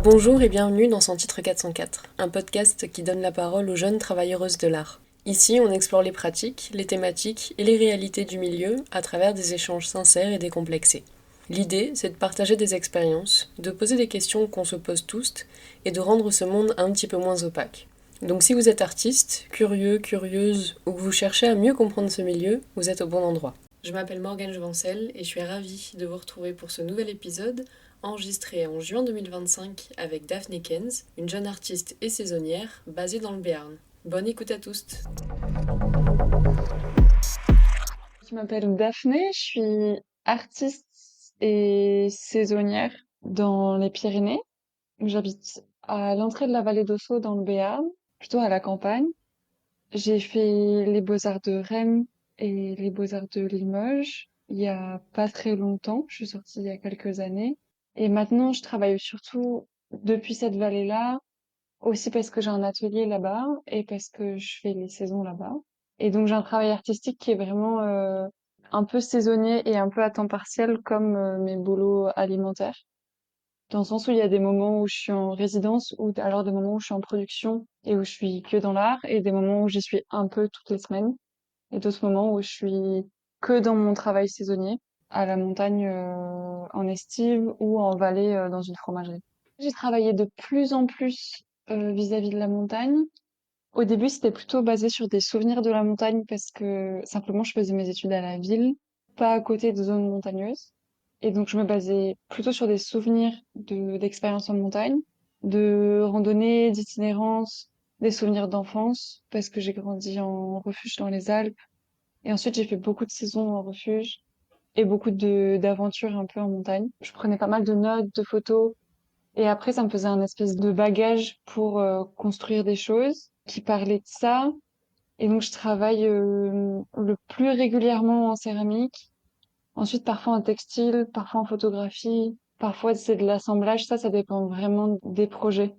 Bonjour et bienvenue dans Son titre 404, un podcast qui donne la parole aux jeunes travailleuses de l'art. Ici, on explore les pratiques, les thématiques et les réalités du milieu à travers des échanges sincères et décomplexés. L'idée, c'est de partager des expériences, de poser des questions qu'on se pose tous et de rendre ce monde un petit peu moins opaque. Donc si vous êtes artiste, curieux, curieuse ou que vous cherchez à mieux comprendre ce milieu, vous êtes au bon endroit. Je m'appelle Morgane Jovencel et je suis ravie de vous retrouver pour ce nouvel épisode enregistré en juin 2025 avec Daphné Kenz, une jeune artiste et saisonnière basée dans le Béarn. Bonne écoute à tous. Je m'appelle Daphné, je suis artiste et saisonnière dans les Pyrénées. J'habite à l'entrée de la vallée d'Ossau dans le Béarn, plutôt à la campagne. J'ai fait les Beaux-Arts de Rennes et les Beaux-Arts de Limoges il y a pas très longtemps. Je suis sortie il y a quelques années. Et maintenant, je travaille surtout depuis cette vallée-là, aussi parce que j'ai un atelier là-bas et parce que je fais les saisons là-bas. Et donc j'ai un travail artistique qui est vraiment un peu saisonnier et un peu à temps partiel comme mes boulots alimentaires. Dans le sens où il y a des moments où je suis en résidence ou alors des moments où je suis en production et où je suis que dans l'art et des moments où j'y suis un peu toutes les semaines et d'autres moments où je suis que dans mon travail saisonnier à la montagne en estive ou en vallée dans une fromagerie. J'ai travaillé de plus en plus vis-à-vis de la montagne. Au début, c'était plutôt basé sur des souvenirs de la montagne parce que simplement je faisais mes études à la ville, pas à côté de zones montagneuses. Et donc je me basais plutôt sur des souvenirs d'expériences en montagne, de randonnées, d'itinérance, des souvenirs d'enfance parce que j'ai grandi en refuge dans les Alpes. Et ensuite j'ai fait beaucoup de saisons en refuge et beaucoup de d'aventures un peu en montagne. Je prenais pas mal de notes, de photos et après, ça me faisait un espèce de bagage pour construire des choses qui parlaient de ça. Et donc, je travaille le plus régulièrement en céramique. Ensuite, parfois en textile, parfois en photographie. Parfois, c'est de l'assemblage. Ça dépend vraiment des projets.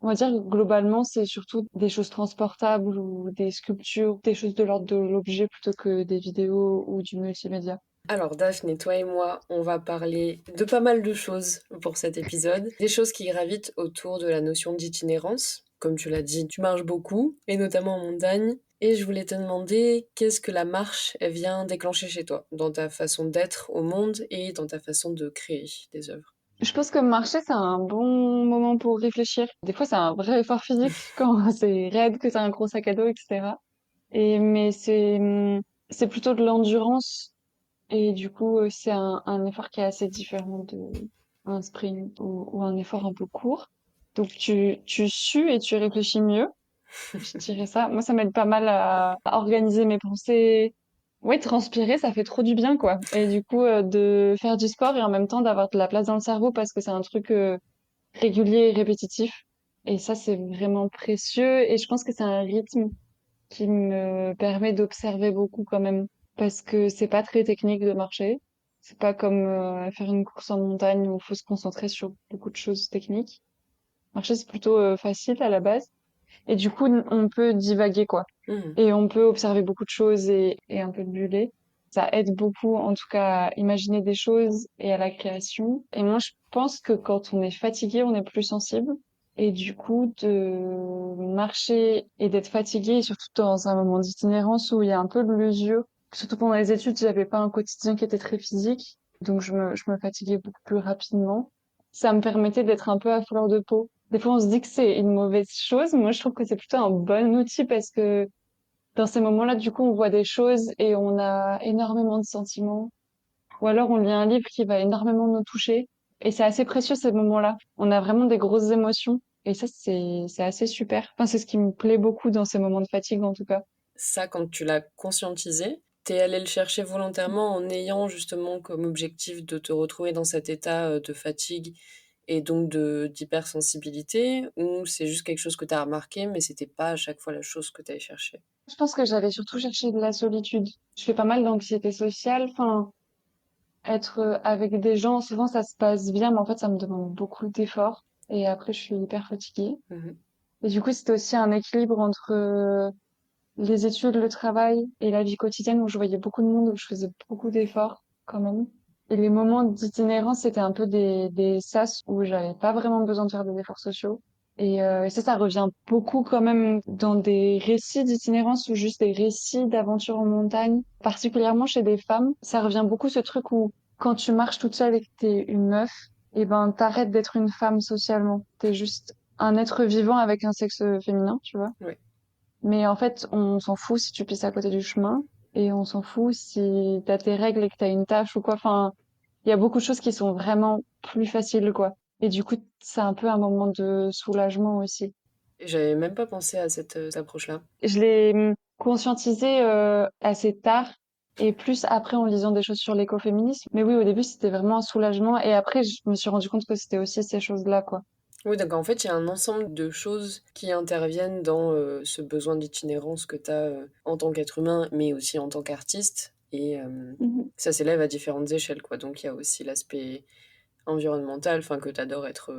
On va dire que globalement, c'est surtout des choses transportables ou des sculptures, des choses de l'ordre de l'objet plutôt que des vidéos ou du multimédia. Alors Daphné, toi et moi, on va parler de pas mal de choses pour cet épisode. Des choses qui gravitent autour de la notion d'itinérance. Comme tu l'as dit, tu marches beaucoup, et notamment en montagne. Et je voulais te demander qu'est-ce que la marche elle vient déclencher chez toi, dans ta façon d'être au monde et dans ta façon de créer des œuvres. Je pense que marcher, c'est un bon moment pour réfléchir. Des fois, c'est un vrai effort physique quand c'est raide, que t'as un gros sac à dos, etc. Mais c'est plutôt de l'endurance. Et du coup, c'est un effort qui est assez différent de un sprint ou un effort un peu court. Donc, tu sues et tu réfléchis mieux. Je dirais ça. Moi, ça m'aide pas mal à organiser mes pensées. Ouais, transpirer, ça fait trop du bien, quoi. Et du coup, de faire du sport et en même temps d'avoir de la place dans le cerveau parce que c'est un truc régulier et répétitif. Et ça, c'est vraiment précieux. Et je pense que c'est un rythme qui me permet d'observer beaucoup quand même. Parce que c'est pas très technique de marcher. C'est pas comme faire une course en montagne où il faut se concentrer sur beaucoup de choses techniques. Marcher, c'est plutôt facile à la base. Et du coup, on peut divaguer, quoi. Mhm. Et on peut observer beaucoup de choses et un peu buller. Ça aide beaucoup, en tout cas, à imaginer des choses et à la création. Et moi, je pense que quand on est fatigué, on est plus sensible. Et du coup, de marcher et d'être fatigué, et surtout dans un moment d'itinérance où il y a un peu de l'usure, surtout pendant les études, j'avais pas un quotidien qui était très physique. Donc, je me fatiguais beaucoup plus rapidement. Ça me permettait d'être un peu à fleur de peau. Des fois, on se dit que c'est une mauvaise chose. Moi, je trouve que c'est plutôt un bon outil parce que dans ces moments-là, du coup, on voit des choses et on a énormément de sentiments. Ou alors, on lit un livre qui va énormément nous toucher. Et c'est assez précieux, ces moments-là. On a vraiment des grosses émotions. Et ça, c'est assez super. Enfin, c'est ce qui me plaît beaucoup dans ces moments de fatigue, en tout cas. Ça, quand tu l'as conscientisé, t'es allé le chercher volontairement en ayant justement comme objectif de te retrouver dans cet état de fatigue et donc d'hypersensibilité, ou c'est juste quelque chose que t'as remarqué, mais c'était pas à chaque fois la chose que t'allais chercher. Je pense que j'avais surtout cherché de la solitude. Je fais pas mal d'anxiété sociale. Enfin, être avec des gens, souvent, ça se passe bien, mais en fait, ça me demande beaucoup d'efforts. Et après, je suis hyper fatiguée. Mhm. Et du coup, c'était aussi un équilibre entre les études, le travail et la vie quotidienne où je voyais beaucoup de monde, où je faisais beaucoup d'efforts quand même. Et les moments d'itinérance, c'était un peu des sas où j'avais pas vraiment besoin de faire des efforts sociaux. Et ça revient beaucoup quand même dans des récits d'itinérance ou juste des récits d'aventure en montagne, particulièrement chez des femmes. Ça revient beaucoup ce truc où quand tu marches toute seule et que t'es une meuf, et ben t'arrêtes d'être une femme socialement. T'es juste un être vivant avec un sexe féminin, tu vois. Ouais. Mais en fait, on s'en fout si tu pisses à côté du chemin et on s'en fout si t'as tes règles et que t'as une tâche ou quoi. Enfin, il y a beaucoup de choses qui sont vraiment plus faciles, quoi. Et du coup, c'est un peu un moment de soulagement aussi. Et j'avais même pas pensé à cette approche-là. Je l'ai conscientisé assez tard et plus après en lisant des choses sur l'écoféminisme. Mais oui, au début, c'était vraiment un soulagement et après, je me suis rendu compte que c'était aussi ces choses-là, quoi. Oui, donc en fait, il y a un ensemble de choses qui interviennent dans ce besoin d'itinérance que tu as en tant qu'être humain, mais aussi en tant qu'artiste. Et Mhm. ça s'élève à différentes échelles, quoi. Donc il y a aussi l'aspect environnemental, enfin que tu adores être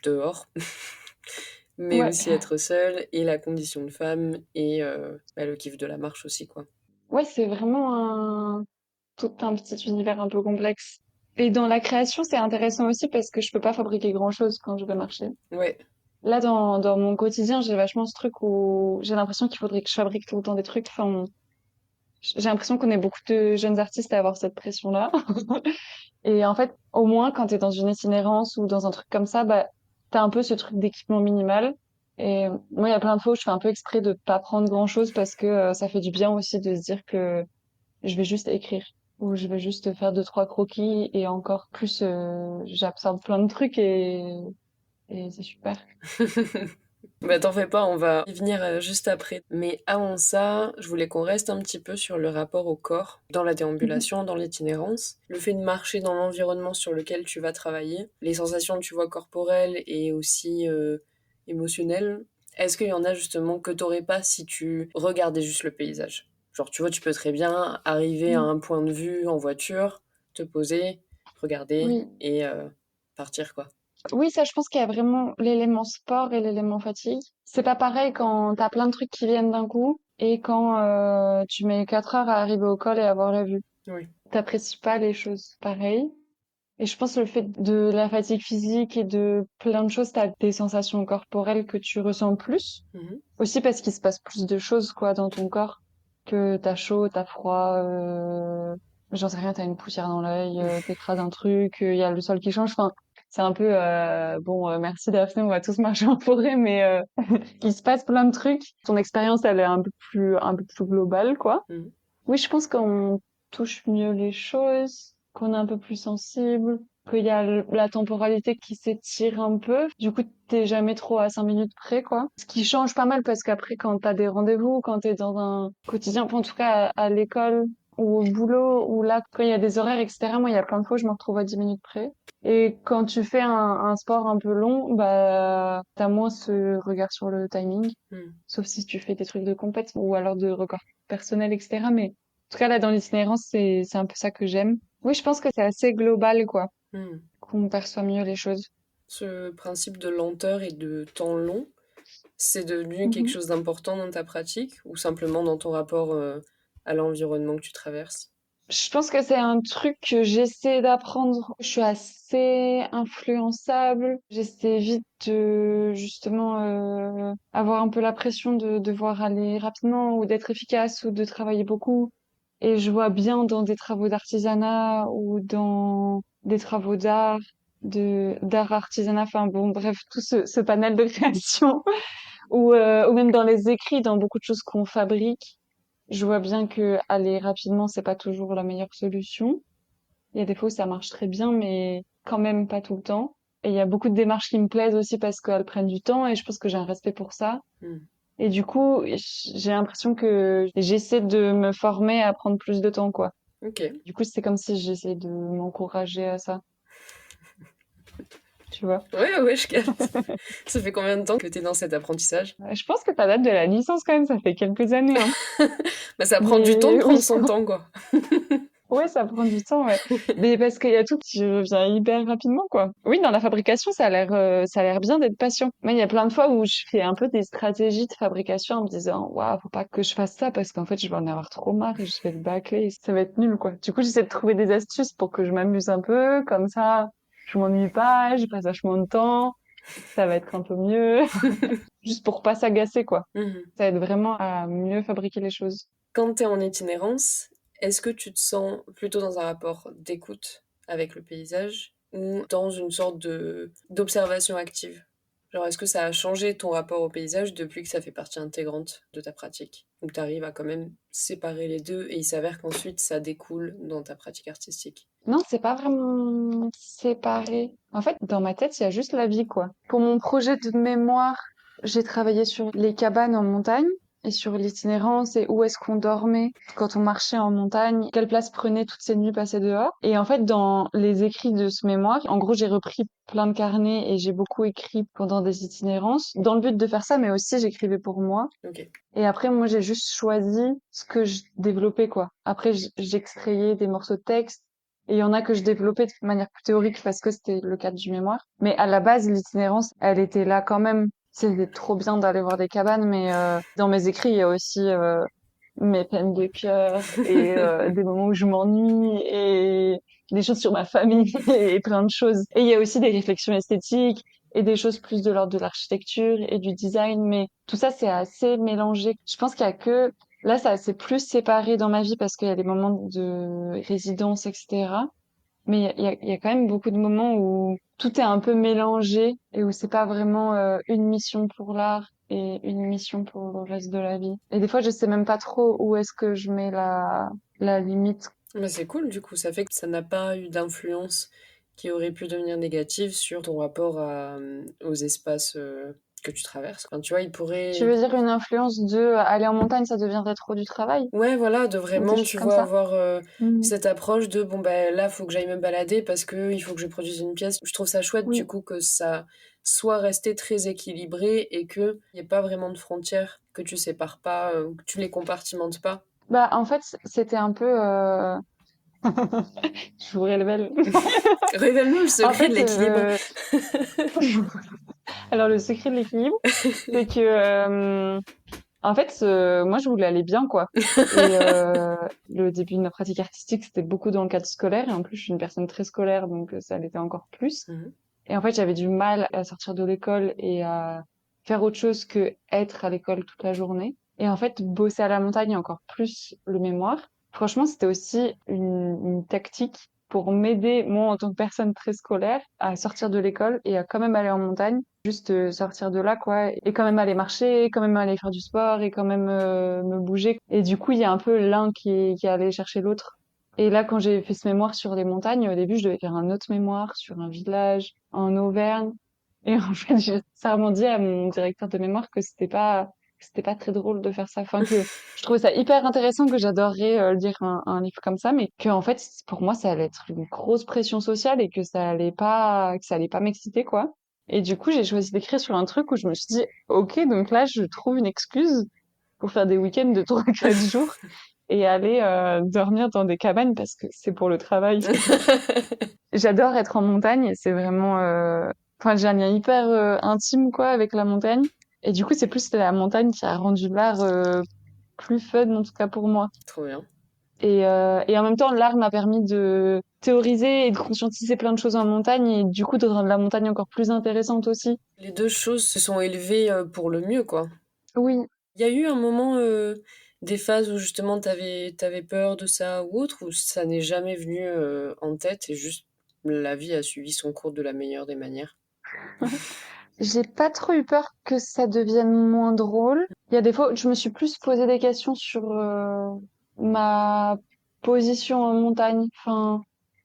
dehors, mais Ouais. aussi être seule, et la condition de femme, et bah, le kiff de la marche aussi, quoi. Ouais, c'est vraiment tout un petit univers un peu complexe. Et dans la création, c'est intéressant aussi parce que je peux pas fabriquer grand-chose quand je vais marcher. Ouais, Là, dans mon quotidien, j'ai vachement ce truc où j'ai l'impression qu'il faudrait que je fabrique tout le temps des trucs. Enfin, j'ai l'impression qu'on est beaucoup de jeunes artistes à avoir cette pression-là. Et en fait, au moins, quand t'es dans une itinérance ou dans un truc comme ça, bah, t'as un peu ce truc d'équipement minimal. Et moi, il y a plein de fois où je fais un peu exprès de pas prendre grand-chose parce que ça fait du bien aussi de se dire que je vais juste écrire ou je vais juste faire deux, trois croquis et encore plus, j'absorbe plein de trucs et c'est super. bah t'en fais pas, on va y venir juste après. Mais avant ça, je voulais qu'on reste un petit peu sur le rapport au corps, dans la Mhm. déambulation, dans l'itinérance, le fait de marcher dans l'environnement sur lequel tu vas travailler, les sensations, tu vois, corporelles et aussi émotionnelles. Est-ce qu'il y en a justement que t'aurais pas si tu regardais juste le paysage? Genre, tu vois, tu peux très bien arriver à Mm. un point de vue en voiture, te poser, regarder Oui. et partir, quoi. Oui, ça, je pense qu'il y a vraiment l'élément sport et l'élément fatigue. C'est pas pareil quand t'as plein de trucs qui viennent d'un coup et quand tu mets 4 heures à arriver au col et avoir la vue. Oui. T'apprécies pas les choses pareil. Et je pense que le fait de la fatigue physique et de plein de choses, t'as des sensations corporelles que tu ressens plus. Mhm. Aussi parce qu'il se passe plus de choses, quoi, dans ton corps. Que t'as chaud, t'as froid, j'en sais rien, t'as une poussière dans l'œil, t'écrases un truc, il y a le sol qui change. Enfin, c'est un peu, bon, merci Daphné, on va tous marcher en forêt, mais il se passe plein de trucs. Ton expérience, elle est un peu plus globale, quoi. Mhm. Oui, je pense qu'on touche mieux les choses, qu'on est un peu plus sensible, qu'il y a la temporalité qui s'étire un peu. Du coup, t'es jamais trop à 5 minutes près, quoi. Ce qui change pas mal parce qu'après, quand t'as des rendez-vous, quand t'es dans un quotidien, enfin, en tout cas à l'école ou au boulot, ou là, quand il y a des horaires, etc., moi, il y a plein de fois, je me retrouve à 10 minutes près. Et quand tu fais un sport un peu long, bah, t'as moins ce regard sur le timing. Mhm. Sauf si tu fais des trucs de compète ou alors de record personnel, etc. Mais en tout cas, là, dans l'itinérance, c'est un peu ça que j'aime. Oui, je pense que c'est assez global, quoi, Mhm. qu'on perçoit mieux les choses. Ce principe de lenteur et de temps long, c'est devenu quelque Mhm. chose d'important dans ta pratique ou simplement dans ton rapport à l'environnement que tu traverses? Je pense que c'est un truc que j'essaie d'apprendre. Je suis assez influençable. J'essaie vite de, justement, avoir un peu la pression de devoir aller rapidement ou d'être efficace ou de travailler beaucoup. Et je vois bien dans des travaux d'artisanat ou dans des travaux d'art artisanat, enfin bon, bref, tout ce panel de création, ou même dans les écrits, dans beaucoup de choses qu'on fabrique, je vois bien que aller rapidement, c'est pas toujours la meilleure solution. Il y a des fois où ça marche très bien, mais quand même pas tout le temps. Et il y a beaucoup de démarches qui me plaisent aussi parce qu'elles prennent du temps et je pense que j'ai un respect pour ça. Hmm. Et du coup, j'ai l'impression que j'essaie de me former à prendre plus de temps, quoi. Ok. Du coup, c'est comme si j'essayais de m'encourager à ça, tu vois. Ouais, ouais, je capte. Ça fait combien de temps que tu es dans cet apprentissage? Je pense que ça date de la licence quand même, ça fait quelques années, hein. Bah, ça prend du temps de Mais oui, prendre son temps, quoi. Ouais, ça prend du temps, ouais. Mais parce qu'il y a tout qui revient hyper rapidement, quoi. Oui, dans la fabrication, ça a l'air bien d'être patient. Moi, il y a plein de fois où je fais un peu des stratégies de fabrication en me disant, waouh, faut pas que je fasse ça parce qu'en fait, je vais en avoir trop marre et je vais le bâcler et ça va être nul, quoi. Du coup, j'essaie de trouver des astuces pour que je m'amuse un peu, comme ça, je m'ennuie pas, j'ai pas vachement de temps, ça va être un peu mieux, juste pour pas s'agacer, quoi. Mhm. Ça aide vraiment à mieux fabriquer les choses. Quand tu es en itinérance, est-ce que tu te sens plutôt dans un rapport d'écoute avec le paysage ou dans une sorte de d'observation active? Genre, est-ce que ça a changé ton rapport au paysage depuis que ça fait partie intégrante de ta pratique? Ou tu arrives à quand même séparer les deux et il s'avère qu'ensuite ça découle dans ta pratique artistique? Non, c'est pas vraiment séparé. En fait, dans ma tête, il y a juste la vie, quoi. Pour mon projet de mémoire, j'ai travaillé sur les cabanes en montagne et sur l'itinérance et où est-ce qu'on dormait quand on marchait en montagne, quelle place prenait toutes ces nuits passées dehors. Et en fait, dans les écrits de ce mémoire, en gros, j'ai repris plein de carnets et j'ai beaucoup écrit pendant des itinérances dans le but de faire ça, mais aussi j'écrivais pour moi. Ok. Et après, moi, j'ai juste choisi ce que je développais, quoi. Après, j'extrayais des morceaux de texte. Et il y en a que je développais de manière plus théorique parce que c'était le cadre du mémoire. Mais à la base, l'itinérance, elle était là quand même. C'était trop bien d'aller voir des cabanes, mais dans mes écrits, il y a aussi mes peines de cœur et des moments où je m'ennuie et des choses sur ma famille et plein de choses. Et il y a aussi des réflexions esthétiques et des choses plus de l'ordre de l'architecture et du design, mais tout ça, c'est assez mélangé. Je pense qu'il y a que, là, ça c'est plus séparé dans ma vie parce qu'il y a des moments de résidence, etc. Mais il y a quand même beaucoup de moments où tout est un peu mélangé et où c'est pas vraiment une mission pour l'art et une mission pour le reste de la vie. Et des fois, je sais même pas trop où est-ce que je mets la limite. Mais c'est cool du coup, ça fait que ça n'a pas eu d'influence qui aurait pu devenir négative sur ton rapport aux espaces que tu traverses. Enfin, tu vois, il Tu pourrait... veux dire une influence de aller en montagne, ça deviendrait trop du travail? Ouais, voilà, de Ou des vraiment, choses tu comme vois, ça? avoir Mhm. cette approche de, bon, ben là, faut que j'aille me balader parce que il faut que je produise une pièce. Je trouve ça chouette du Oui. coup que ça soit resté très équilibré et qu'il n'y ait pas vraiment de frontières, que tu sépares pas, que tu les compartimentes pas. Bah, en fait, c'était un peu, je vous révèle. Révèle-nous le En secret de fait, l'équilibre. alors le secret de l'équilibre, c'est que, en fait, moi, je voulais aller bien, quoi. Et le début de ma pratique artistique, c'était beaucoup dans le cadre scolaire. Et en plus, je suis une personne très scolaire, donc ça l'était encore plus. Mhm. Et en fait, j'avais du mal à sortir de l'école et à faire autre chose que être à l'école toute la journée. Et en fait, bosser à la montagne, et encore plus le mémoire. Franchement, c'était aussi une tactique pour m'aider, moi, en tant que personne très scolaire, à sortir de l'école et à quand même aller en montagne. Juste sortir de là, quoi. Et quand même aller marcher, quand même aller faire du sport et quand même me bouger. Et du coup, il y a un peu l'un qui est allé chercher l'autre. Et là, quand j'ai fait ce mémoire sur les montagnes, au début, je devais faire un autre mémoire sur un village en Auvergne. Et en fait, j'ai sincèrement dit à mon directeur de mémoire que c'était pas très drôle de faire ça. Enfin, que je trouvais ça hyper intéressant, que j'adorerais lire un livre comme ça, mais que en fait, pour moi, ça allait être une grosse pression sociale et que ça allait pas m'exciter, quoi. Et du coup, j'ai choisi d'écrire sur un truc où je me suis dit, ok, donc là, je trouve une excuse pour faire des week-ends de 3 4 jours et aller dormir dans des cabanes parce que c'est pour le travail. J'adore être en montagne et c'est vraiment, enfin, j'ai un lien hyper intime quoi avec la montagne. Et du coup, c'est plus la montagne qui a rendu l'art plus fun, en tout cas pour moi. Trop bien. Et en même temps, l'art m'a permis de théoriser et de conscientiser plein de choses en montagne et du coup de rendre la montagne encore plus intéressante aussi. Les deux choses se sont élevées pour le mieux, quoi. Oui, Il y a eu un moment, des phases où justement t'avais peur de ça ou autre, ou ça n'est jamais venu en tête et juste la vie a suivi son cours de la meilleure des manières? j'ai pas trop eu peur que ça devienne moins drôle. Il y a des fois où je me suis plus posé des questions sur ma position en montagne. Enfin,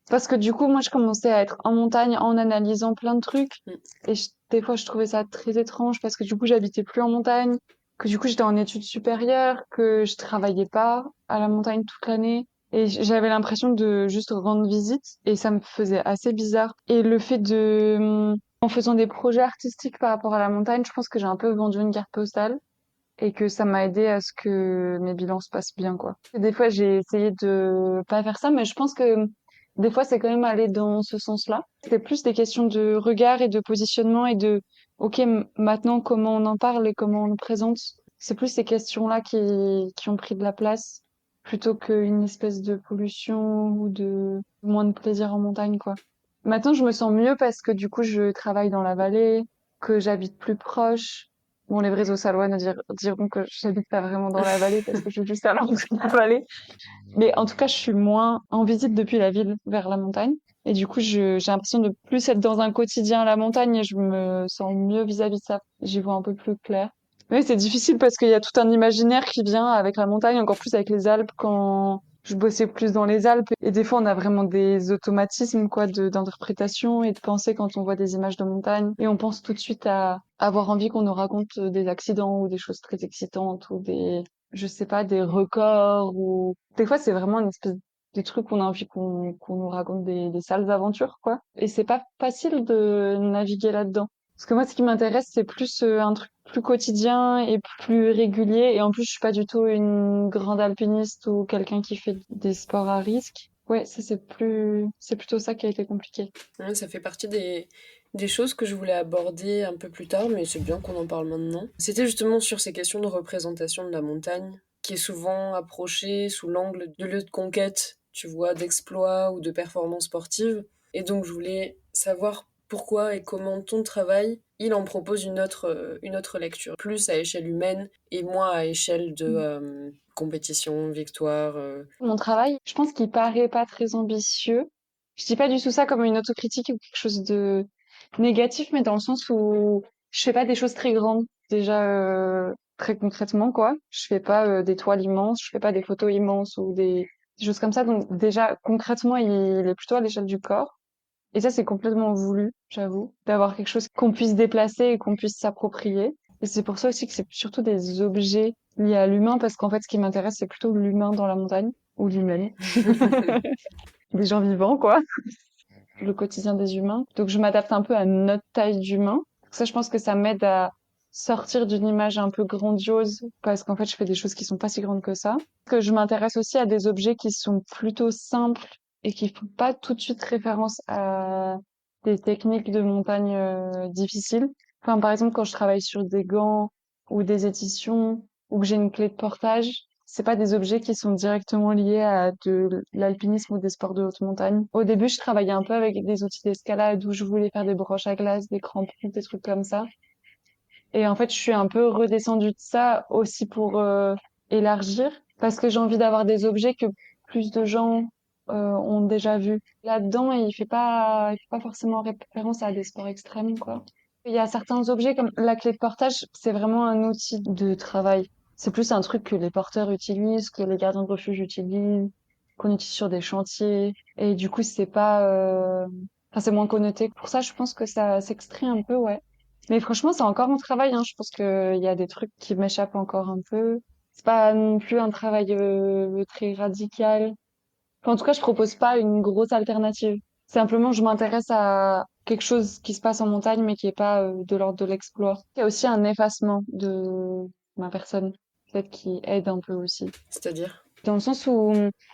parce que du coup, moi, je commençais à être en montagne en analysant plein de trucs. Mm. Et des fois, je trouvais ça très étrange parce que du coup, j'habitais plus en montagne, que du coup, j'étais en études supérieures, que je travaillais pas à la montagne toute l'année. Et j'avais l'impression de juste rendre visite et ça me faisait assez bizarre. Et le fait en faisant des projets artistiques par rapport à la montagne, je pense que j'ai un peu vendu une carte postale. et que ça m'a aidé à ce que mes bilans se passent bien, quoi. Et des fois, j'ai essayé de pas faire ça, mais je pense que des fois, c'est quand même aller dans ce sens-là. C'est plus des questions de regard et de positionnement et de, OK, maintenant, comment on en parle et comment on le présente. C'est plus ces questions-là qui ont pris de la place plutôt qu'une espèce de pollution ou de moins de plaisir en montagne, quoi. Maintenant, je me sens mieux parce que du coup, je travaille dans la vallée, que j'habite plus proche. Bon, les vrais Salouans diront que j'habite pas vraiment dans la vallée parce que je suis juste à l'entrée de la vallée. Mais en tout cas, je suis moins en visite depuis la ville vers la montagne. Et du coup, j'ai l'impression de plus être dans un quotidien à la montagne et je me sens mieux vis-à-vis de ça. J'y vois un peu plus clair. Oui, c'est difficile parce qu'il y a tout un imaginaire qui vient avec la montagne, encore plus avec les Alpes quand je bossais plus dans les Alpes. Et des fois, on a vraiment des automatismes, quoi, d'interprétation et de pensée quand on voit des images de montagne. Et on pense tout de suite à avoir envie qu'on nous raconte des accidents ou des choses très excitantes ou je sais pas, des records ou des fois c'est vraiment une espèce de truc qu'on a envie qu'on nous raconte des sales aventures, quoi. Et c'est pas facile de naviguer là-dedans. Parce que moi, ce qui m'intéresse, c'est plus un truc plus quotidien et plus régulier. Et en plus, je suis pas du tout une grande alpiniste ou quelqu'un qui fait des sports à risque. Ouais, ça c'est plutôt ça qui a été compliqué. Ouais, ça fait partie des choses que je voulais aborder un peu plus tard, mais c'est bien qu'on en parle maintenant. C'était justement sur ces questions de représentation de la montagne, qui est souvent approchée sous l'angle de lieu de conquête, tu vois, d'exploit ou de performance sportive. Et donc je voulais savoir pourquoi et comment ton travail, il en propose une autre lecture, plus à échelle humaine et moins à échelle de compétition, victoire. Mon travail, je pense qu'il paraît pas très ambitieux. Je dis pas du tout ça comme une autocritique ou quelque chose de négatif, mais dans le sens où je fais pas des choses très grandes. Déjà, très concrètement, quoi. Je fais pas des toiles immenses, je fais pas des photos immenses ou des choses comme ça. Donc déjà, concrètement, il est plutôt à l'échelle du corps. Et ça, c'est complètement voulu, j'avoue, d'avoir quelque chose qu'on puisse déplacer et qu'on puisse s'approprier. Et c'est pour ça aussi que c'est surtout des objets liés à l'humain, parce qu'en fait, ce qui m'intéresse, c'est plutôt l'humain dans la montagne, ou l'humaine, des gens vivants, quoi, le quotidien des humains. Donc, je m'adapte un peu à notre taille d'humain. Ça, je pense que ça m'aide à sortir d'une image un peu grandiose, parce qu'en fait, je fais des choses qui sont pas si grandes que ça. Que je m'intéresse aussi à des objets qui sont plutôt simples et qui font pas tout de suite référence à des techniques de montagne difficiles. Enfin, par exemple, quand je travaille sur des gants ou des éditions ou que j'ai une clé de portage, c'est pas des objets qui sont directement liés à de l'alpinisme ou des sports de haute montagne. Au début, je travaillais un peu avec des outils d'escalade où je voulais faire des broches à glace, des crampons, des trucs comme ça. Et en fait, je suis un peu redescendue de ça aussi pour élargir, parce que j'ai envie d'avoir des objets que plus de gens ont déjà vus. Là-dedans, il fait pas forcément référence à des sports extrêmes, quoi. Il y a certains objets comme la clé de portage, c'est vraiment un outil de travail. C'est plus un truc que les porteurs utilisent, que les gardiens de refuge utilisent, qu'on utilise sur des chantiers. Et du coup, c'est pas, enfin, c'est moins connoté. Pour ça, je pense que ça s'extrait un peu, ouais. Mais franchement, c'est encore un travail, hein. Je pense qu'il y a des trucs qui m'échappent encore un peu. C'est pas non plus un travail très radical. Enfin, en tout cas, je propose pas une grosse alternative. Simplement, je m'intéresse à quelque chose qui se passe en montagne, mais qui est pas de l'ordre de l'exploit. Il y a aussi un effacement de ma personne, peut-être qui aide un peu aussi. C'est-à-dire? Dans le sens où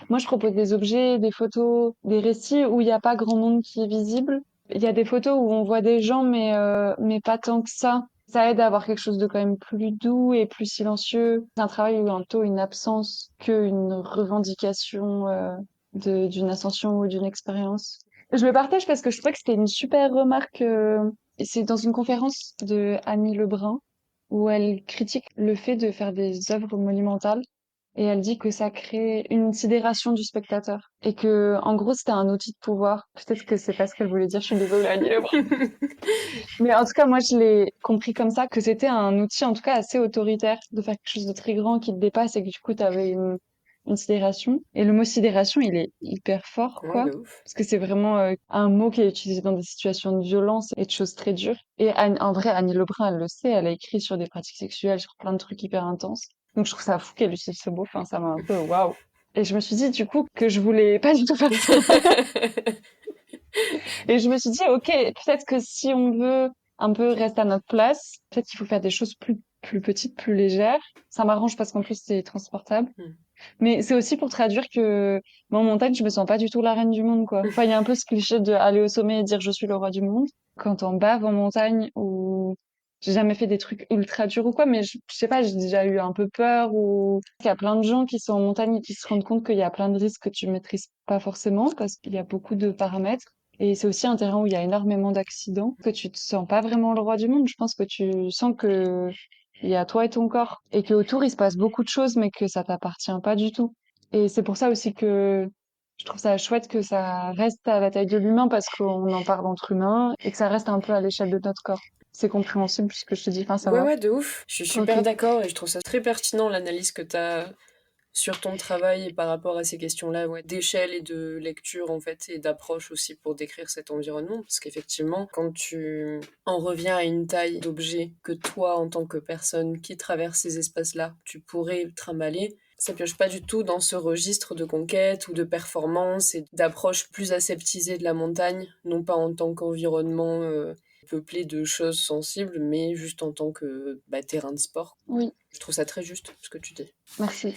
moi, je propose des objets, des photos, des récits où il n'y a pas grand monde qui est visible. Il y a des photos où on voit des gens, mais pas tant que ça. Ça aide à avoir quelque chose de quand même plus doux et plus silencieux. C'est un travail où il y a plutôt une absence qu'une revendication d'une ascension ou d'une expérience. Je le partage parce que je trouvais que c'était une super remarque. Et c'est dans une conférence de Annie Lebrun où elle critique le fait de faire des œuvres monumentales et elle dit que ça crée une sidération du spectateur et que en gros c'était un outil de pouvoir. Peut-être que c'est pas ce qu'elle voulait dire, je suis désolée Annie Lebrun. Mais en tout cas moi je l'ai compris comme ça, que c'était un outil en tout cas assez autoritaire de faire quelque chose de très grand qui te dépasse et que du coup t'avais une sidération. Et le mot sidération il est hyper fort Ouais, quoi. de ouf. Parce que c'est vraiment un mot qui est utilisé dans des situations de violence et de choses très dures. Et en vrai, Annie Lebrun, elle le sait, elle a écrit sur des pratiques sexuelles, sur plein de trucs hyper intenses. Donc je trouve ça fou qu'elle utilise ce mot, enfin ça m'a un peu waouh. Et je me suis dit du coup que je voulais pas du tout faire ça. Et je me suis dit ok, peut-être que si on veut un peu rester à notre place, peut-être qu'il faut faire des choses plus plus petite, plus légère. Ça m'arrange parce qu'en plus, c'est transportable. Mm. Mais c'est aussi pour traduire que moi, en montagne, je me sens pas du tout la reine du monde, quoi. Enfin, il y a un peu ce cliché de aller au sommet et dire je suis le roi du monde. Quand on bave en montagne ou j'ai jamais fait des trucs ultra durs ou quoi, mais je sais pas, j'ai déjà eu un peu peur ou il y a plein de gens qui sont en montagne et qui se rendent compte qu'il y a plein de risques que tu maîtrises pas forcément parce qu'il y a beaucoup de paramètres. Et c'est aussi un terrain où il y a énormément d'accidents, que tu te sens pas vraiment le roi du monde. Je pense que tu sens que il y a toi et ton corps et que autour il se passe beaucoup de choses mais que ça t'appartient pas du tout. Et c'est pour ça aussi que je trouve ça chouette que ça reste à la taille de l'humain parce qu'on en parle entre humains et que ça reste un peu à l'échelle de notre corps. C'est compréhensible ce que je te dis. Enfin, ça Ouais, va. ouais, de ouf. Je suis Ok. super d'accord et je trouve ça très pertinent l'analyse que t'as sur ton travail et par rapport à ces questions-là, ouais, d'échelle et de lecture en fait et d'approche aussi pour décrire cet environnement. Parce qu'effectivement, quand tu en reviens à une taille d'objet que toi, en tant que personne qui traverse ces espaces-là, tu pourrais trimballer, ça pioche pas du tout dans ce registre de conquête ou de performance et d'approche plus aseptisée de la montagne, non pas en tant qu'environnement peuplé de choses sensibles, mais juste en tant que terrain de sport. Oui. Je trouve ça très juste ce que tu dis. Merci.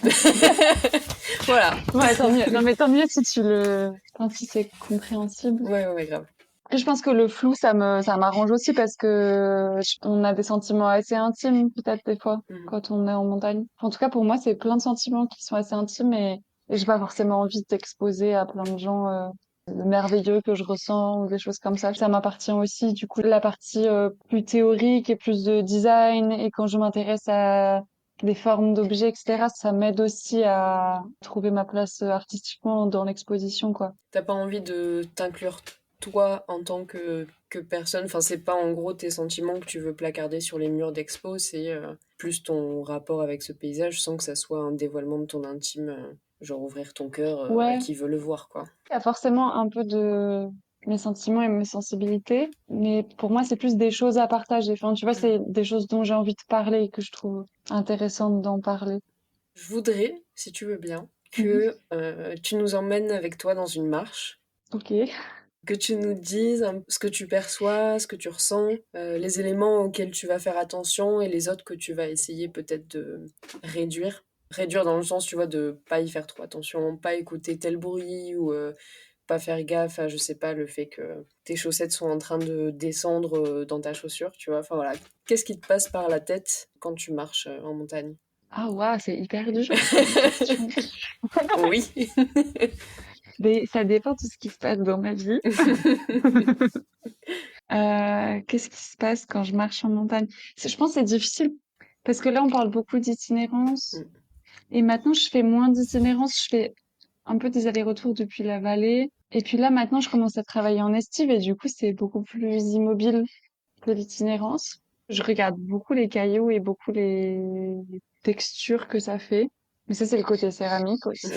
Voilà. Ouais, tant mieux. Non, mais tant mieux si enfin, si c'est compréhensible. Ouais, ouais, ouais, grave. Après, je pense que le flou, ça m'arrange aussi parce que on a des sentiments assez intimes, peut-être, des fois, Mhm. quand on est en montagne. Enfin, en tout cas, pour moi, c'est plein de sentiments qui sont assez intimes et j'ai pas forcément envie de t'exposer à plein de gens, le merveilleux que je ressens ou des choses comme ça. Ça m'appartient aussi. Du coup, la partie, plus théorique et plus de design et quand je m'intéresse à des formes d'objets, etc., ça m'aide aussi à trouver ma place artistiquement dans l'exposition, quoi. T'as pas envie de t'inclure toi en tant que personne. Enfin, c'est pas en gros tes sentiments que tu veux placarder sur les murs d'expo, c'est plus ton rapport avec ce paysage sans que ça soit un dévoilement de ton intime, genre ouvrir ton cœur à Ouais. qui veut le voir, quoi. Il y a forcément un peu de mes sentiments et mes sensibilités, mais pour moi, c'est plus des choses à partager. Enfin, tu vois, Mm. c'est des choses dont j'ai envie de parler et que je trouve intéressantes d'en parler. Je voudrais, si tu veux bien, Mhm. que tu nous emmènes avec toi dans une marche. Ok. Que tu nous dises ce que tu perçois, ce que tu ressens, les éléments auxquels tu vas faire attention et les autres que tu vas essayer peut-être de réduire. Réduire dans le sens, tu vois, de pas y faire trop attention, pas écouter tel bruit ou pas faire gaffe à, je sais pas, le fait que tes chaussettes sont en train de descendre dans ta chaussure, tu vois. Enfin voilà, qu'est-ce qui te passe par la tête quand tu marches en montagne? Ah, waouh, c'est hyper dur comme question. Oui. Mais ça dépend de ce qui se passe dans ma vie. Qu'est-ce qui se passe quand je marche en montagne? Je pense que c'est difficile parce que là, on parle beaucoup d'itinérance et maintenant, je fais moins d'itinérance. Je fais un peu des allers-retours depuis la vallée. Et puis là, maintenant, je commence à travailler en estive et du coup, c'est beaucoup plus immobile que l'itinérance. Je regarde beaucoup les cailloux et beaucoup les textures que ça fait. Mais ça, c'est le côté céramique aussi.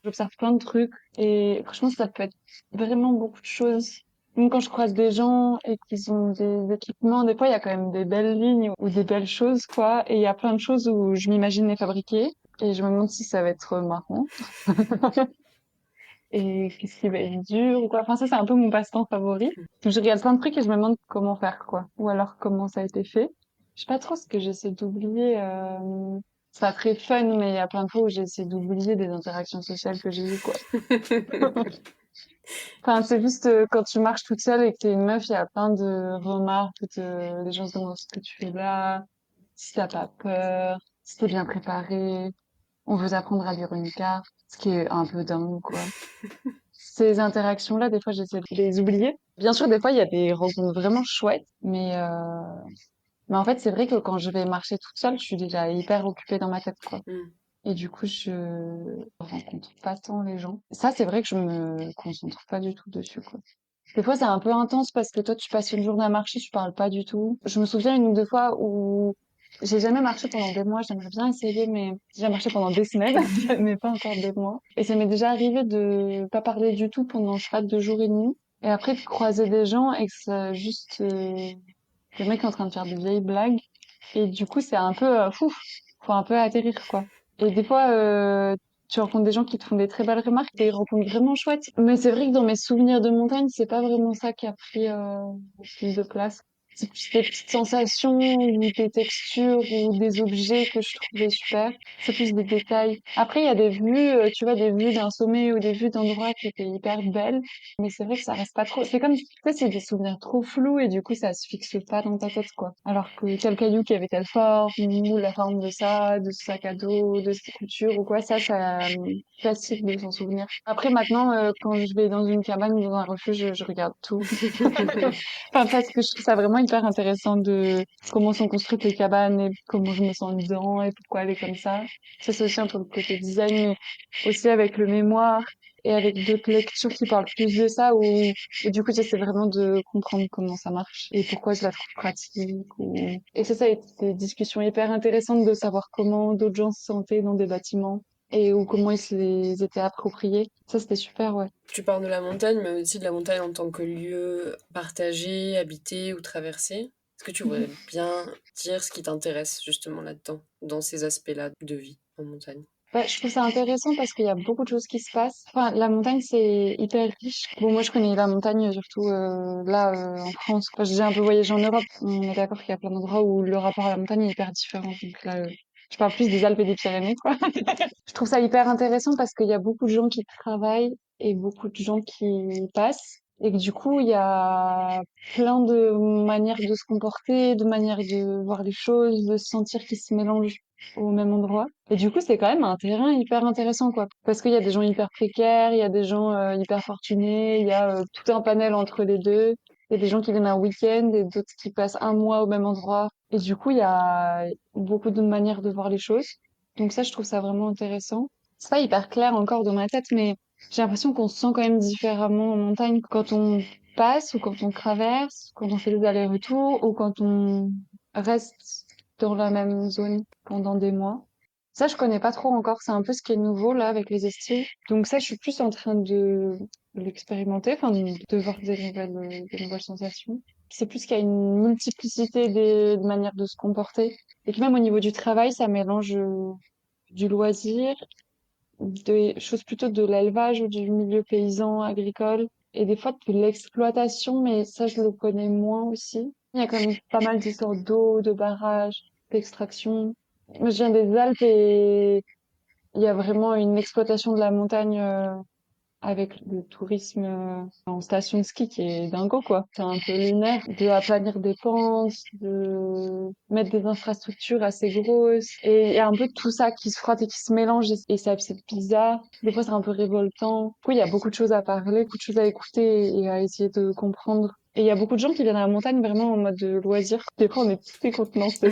J'observe plein de trucs et franchement, ça peut être vraiment beaucoup de choses. Même quand je croise des gens et qu'ils ont des équipements, des fois, il y a quand même des belles lignes ou des belles choses, quoi. Et il y a plein de choses où je m'imagine les fabriquer et je me demande si ça va être marrant. Et qu'est-ce qui va être dur ou quoi. Enfin, ça, c'est un peu mon passe-temps favori. Donc, je regarde plein de trucs et je me demande comment faire, quoi. Ou alors comment ça a été fait. Je sais pas trop ce que j'essaie d'oublier. C'est pas très fun, mais il y a plein de fois où j'ai essayé d'oublier des interactions sociales que j'ai eues, quoi. Enfin, c'est juste quand tu marches toute seule et que t'es une meuf, il y a plein de remarques, les gens se demandent ce que tu fais là, si t'as pas peur, si t'es bien préparé. On veut apprendre à lire une carte, ce qui est un peu dingue, quoi. Ces interactions-là, des fois, j'essaie de les oublier. Bien sûr, des fois, il y a des rencontres vraiment chouettes, mais en fait, c'est vrai que quand je vais marcher toute seule, je suis déjà hyper occupée dans ma tête, quoi. Mm. Et du coup, je rencontre pas tant les gens. Ça, c'est vrai que je me concentre pas du tout dessus, quoi. Des fois, c'est un peu intense parce que toi, tu passes une journée à marcher, tu parles pas du tout. Je me souviens une ou deux fois où j'ai jamais marché pendant des mois, j'aimerais bien essayer, mais j'ai marché pendant des semaines, mais pas encore des mois. Et ça m'est déjà arrivé de pas parler du tout pendant, je sais pas, 2 jours et demi. Et après, de croiser des gens et que c'est juste, le mec est en train de faire des vieilles blagues. Et du coup, c'est un peu, fou, faut un peu atterrir, quoi. Et des fois, tu rencontres des gens qui te font des très belles remarques, des rencontres vraiment chouettes. Mais c'est vrai que dans mes souvenirs de montagne, c'est pas vraiment ça qui a pris le plus de place. des petites sensations ou des textures ou des objets que je trouvais super. C'est plus des détails. Après, il y a des vues, tu vois, des vues d'un sommet ou des vues d'endroits qui étaient hyper belles. Mais c'est vrai que ça reste pas trop. C'est comme, tu sais, c'est des souvenirs trop flous et du coup, ça se fixe pas dans ta tête, quoi. Alors que tel caillou qui avait telle forme, ou la forme de ça, de ce sac à dos, de cette couture ou quoi, ça, facile de s'en souvenir. Après, maintenant, quand je vais dans une cabane ou dans un refuge, je regarde tout. Enfin, parce que je trouve ça vraiment hyper intéressant de comment sont construites les cabanes et comment je me sens dedans et pourquoi elle est comme ça. Ça, c'est aussi un peu le côté design, mais aussi avec le mémoire et avec d'autres lectures qui parlent plus de ça où du coup, j'essaie vraiment de comprendre comment ça marche et pourquoi je la trouve pratique et ça a été des discussions hyper intéressantes de savoir comment d'autres gens se sentaient dans des bâtiments et ou comment ils se les étaient appropriés. Ça, c'était super, ouais. Tu parles de la montagne, mais aussi de la montagne en tant que lieu partagé, habité ou traversé. Est-ce que tu voudrais bien dire ce qui t'intéresse justement là-dedans, dans ces aspects-là de vie en montagne? Ouais, je trouve ça intéressant parce qu'il y a beaucoup de choses qui se passent. Enfin, la montagne, c'est hyper riche. Bon, moi, je connais la montagne surtout là en France. Enfin, j'ai un peu voyagé en Europe. On est d'accord qu'il y a plein d'endroits où le rapport à la montagne est hyper différent. Donc là, je parle plus des Alpes et des Pyrénées, quoi. Je trouve ça hyper intéressant parce qu'il y a beaucoup de gens qui travaillent et beaucoup de gens qui passent. Et que du coup, il y a plein de manières de se comporter, de manières de voir les choses, de se sentir qui se mélangent au même endroit. Et du coup, c'est quand même un terrain hyper intéressant, quoi. Parce qu'il y a des gens hyper précaires, il y a des gens hyper fortunés, il y a tout un panel entre les deux. Il y a des gens qui viennent un week-end et d'autres qui passent un mois au même endroit. Et du coup, il y a beaucoup de manières de voir les choses. Donc ça, je trouve ça vraiment intéressant. C'est pas hyper clair encore dans ma tête, mais j'ai l'impression qu'on se sent quand même différemment en montagne quand on passe ou quand on traverse, quand on fait des allers-retours ou quand on reste dans la même zone pendant des mois. Ça, je connais pas trop encore. C'est un peu ce qui est nouveau là avec les estives. Donc ça, je suis plus en train de l'expérimenter, enfin de voir des nouvelles sensations. C'est plus qu'il y a une multiplicité de manières de se comporter. Et que même au niveau du travail, ça mélange du loisir, des choses plutôt de l'élevage ou du milieu paysan agricole, et des fois de l'exploitation, mais ça, je le connais moins aussi. Il y a quand même pas mal d'histoires d'eau, de barrages, d'extraction. Moi, je viens des Alpes et il y a vraiment une exploitation de la montagne avec le tourisme en station de ski qui est dingo, quoi. C'est un peu lunaire de aplanir des pentes, de mettre des infrastructures assez grosses. Et il y a un peu tout ça qui se frotte et qui se mélange et c'est bizarre. Des fois, c'est un peu révoltant. Du coup, il y a beaucoup de choses à parler, beaucoup de choses à écouter et à essayer de comprendre. Et il y a beaucoup de gens qui viennent à la montagne vraiment en mode de loisir. Des fois, on est tous décontenancés.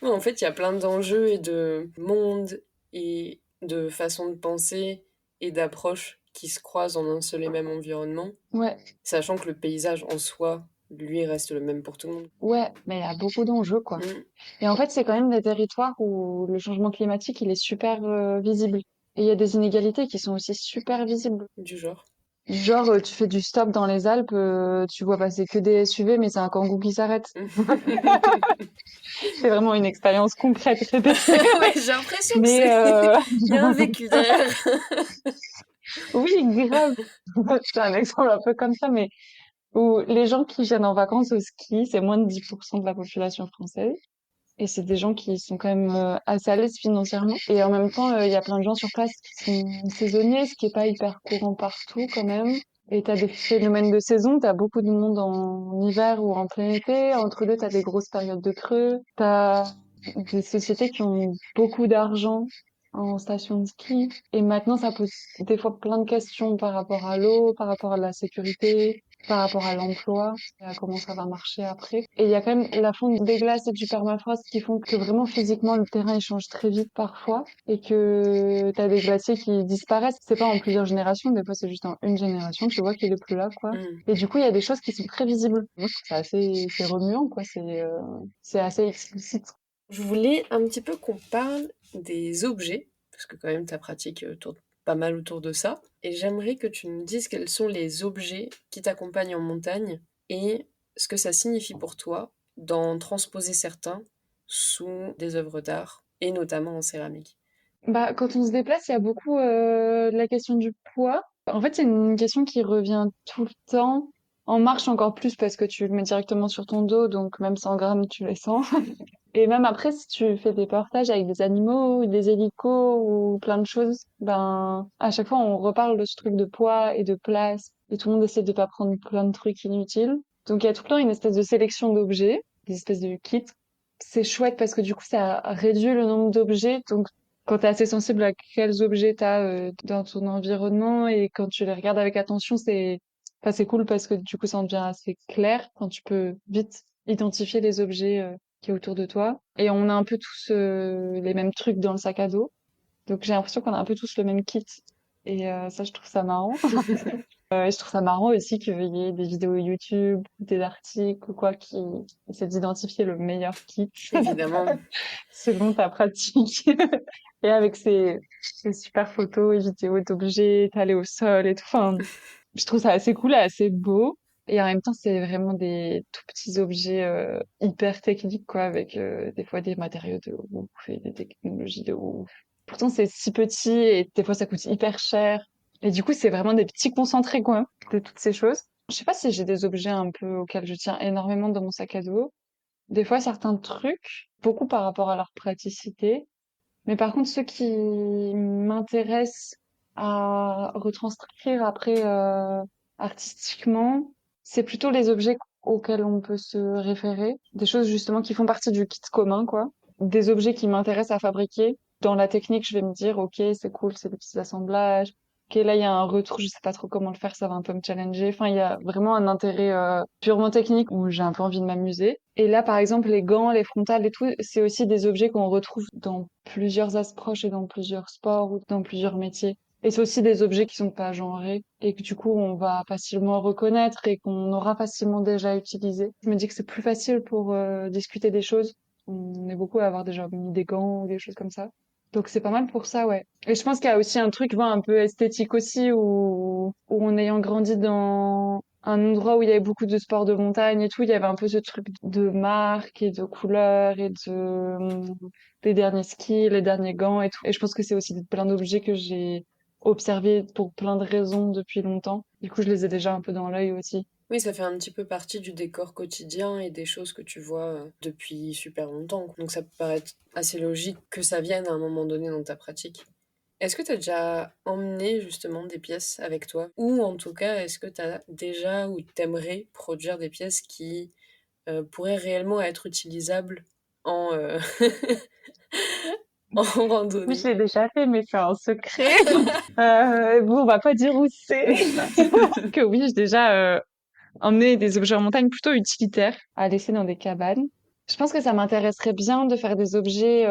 Ouais, en fait, il y a plein d'enjeux et de monde et de façons de penser et d'approches qui se croisent en un seul et même environnement, Ouais, sachant que le paysage en soi, lui, reste le même pour tout le monde. ouais, mais il y a beaucoup d'enjeux, quoi. Mm, Et en fait, c'est quand même des territoires où le changement climatique, il est super visible. Et il y a des inégalités qui sont aussi super visibles. du genre. Genre, tu fais du stop dans les Alpes, tu vois passer que des SUV, mais c'est un kangou qui s'arrête. C'est vraiment une expérience concrète répétée. Ouais, j'ai l'impression que Mais c'est... Il y a un vécu derrière. oui, grave. C'est un exemple un peu comme ça, mais où les gens qui viennent en vacances au ski, c'est moins de 10% de la population française. Et c'est des gens qui sont quand même assez à l'aise financièrement. Et en même temps, il y a plein de gens sur place qui sont saisonniers, ce qui est pas hyper courant partout quand même. Et t'as des phénomènes de saison, t'as beaucoup de monde en hiver ou en plein été. Entre deux, t'as des grosses périodes de creux. T'as des sociétés qui ont beaucoup d'argent en station de ski. Et maintenant, ça pose des fois plein de questions par rapport à l'eau, par rapport à la sécurité, par rapport à l'emploi, et à comment ça va marcher après. Et il y a quand même la fonte des glaces et du permafrost qui font que vraiment physiquement le terrain il change très vite parfois et que t'as des glaciers qui disparaissent. C'est pas en plusieurs générations, des fois c'est juste en une génération, tu vois qu'il est plus là, quoi. Mm. Et du coup, il y a des choses qui sont très visibles. Moi, je trouve ça c'est remuant, quoi. C'est assez explicite. Je voulais un petit peu qu'on parle des objets, parce que quand même ta pratique tourne pas mal autour de ça. Et j'aimerais que tu nous dises quels sont les objets qui t'accompagnent en montagne et ce que ça signifie pour toi d'en transposer certains sous des œuvres d'art, et notamment en céramique. Bah, quand on se déplace, il y a beaucoup la question du poids. En fait, c'est une question qui revient tout le temps En marche encore plus parce que tu le mets directement sur ton dos, donc même 100 grammes, tu les sens. Et même après, si tu fais des partages avec des animaux, ou des hélicos ou plein de choses, ben, à chaque fois, on reparle de ce truc de poids et de place. Et tout le monde essaie de pas prendre plein de trucs inutiles. Donc, il y a tout le temps une espèce de sélection d'objets, des espèces de kits. C'est chouette parce que du coup, ça réduit le nombre d'objets. Donc, quand t'es assez sensible à quels objets t'as dans ton environnement et quand tu les regardes avec attention, enfin, c'est cool parce que du coup, ça en devient assez clair quand tu peux vite identifier les objets qui est autour de toi. Et on a un peu tous les mêmes trucs dans le sac à dos. Donc j'ai l'impression qu'on a un peu tous le même kit. Et ça, je trouve ça marrant. Et je trouve ça marrant aussi qu'il y ait des vidéos YouTube, des articles ou quoi qui essaient d'identifier le meilleur kit Évidemment. selon ta pratique. Et avec ces super photos et vidéos d'objets étalés au sol et tout. Enfin, je trouve ça assez cool et assez beau. Et en même temps, c'est vraiment des tout petits objets hyper techniques, quoi, avec des fois des matériaux de ouf et des technologies de ouf. Pourtant, c'est si petit et des fois, ça coûte hyper cher. Et du coup, c'est vraiment des petits concentrés, quoi, de toutes ces choses. Je sais pas si j'ai des objets un peu auxquels je tiens énormément dans mon sac à dos. Des fois, certains trucs, beaucoup par rapport à leur praticité. Mais par contre, ceux qui m'intéressent à retranscrire après artistiquement, c'est plutôt les objets auxquels on peut se référer, des choses justement qui font partie du kit commun, quoi. Des objets qui m'intéressent à fabriquer. Dans la technique, je vais me dire, ok, c'est cool, c'est des petits assemblages. Ok, là, il y a un retour, je sais pas trop comment le faire, ça va un peu me challenger. Enfin, il y a vraiment un intérêt purement technique où j'ai un peu envie de m'amuser. Et là, par exemple, les gants, les frontales et tout, c'est aussi des objets qu'on retrouve dans plusieurs approches et dans plusieurs sports ou dans plusieurs métiers. Et c'est aussi des objets qui sont pas genrés et que du coup, on va facilement reconnaître et qu'on aura facilement déjà utilisé. Je me dis que c'est plus facile pour discuter des choses. On est beaucoup à avoir déjà mis des gants ou des choses comme ça. Donc c'est pas mal pour ça, ouais. Et je pense qu'il y a aussi un truc, voilà, un peu esthétique aussi, où en ayant grandi dans un endroit où il y avait beaucoup de sports de montagne et tout, il y avait un peu ce truc de marque et de couleurs et des derniers skis, les derniers gants et tout. Et je pense que c'est aussi plein d'objets que j'ai observés pour plein de raisons depuis longtemps. Du coup, je les ai déjà un peu dans l'œil aussi. Oui, ça fait un petit peu partie du décor quotidien et des choses que tu vois depuis super longtemps. Donc ça peut paraître assez logique que ça vienne à un moment donné dans ta pratique. Est-ce que tu as déjà emmené justement des pièces avec toi? Ou en tout cas, est-ce que tu as déjà ou t'aimerais produire des pièces qui pourraient réellement être utilisables en, en Oui, je randonnée? l'ai déjà fait, mais c'est un secret. Bon, on va pas dire où c'est. Que oui, j'ai déjà emmené des objets en montagne plutôt utilitaires à laisser dans des cabanes. Je pense que ça m'intéresserait bien de faire des objets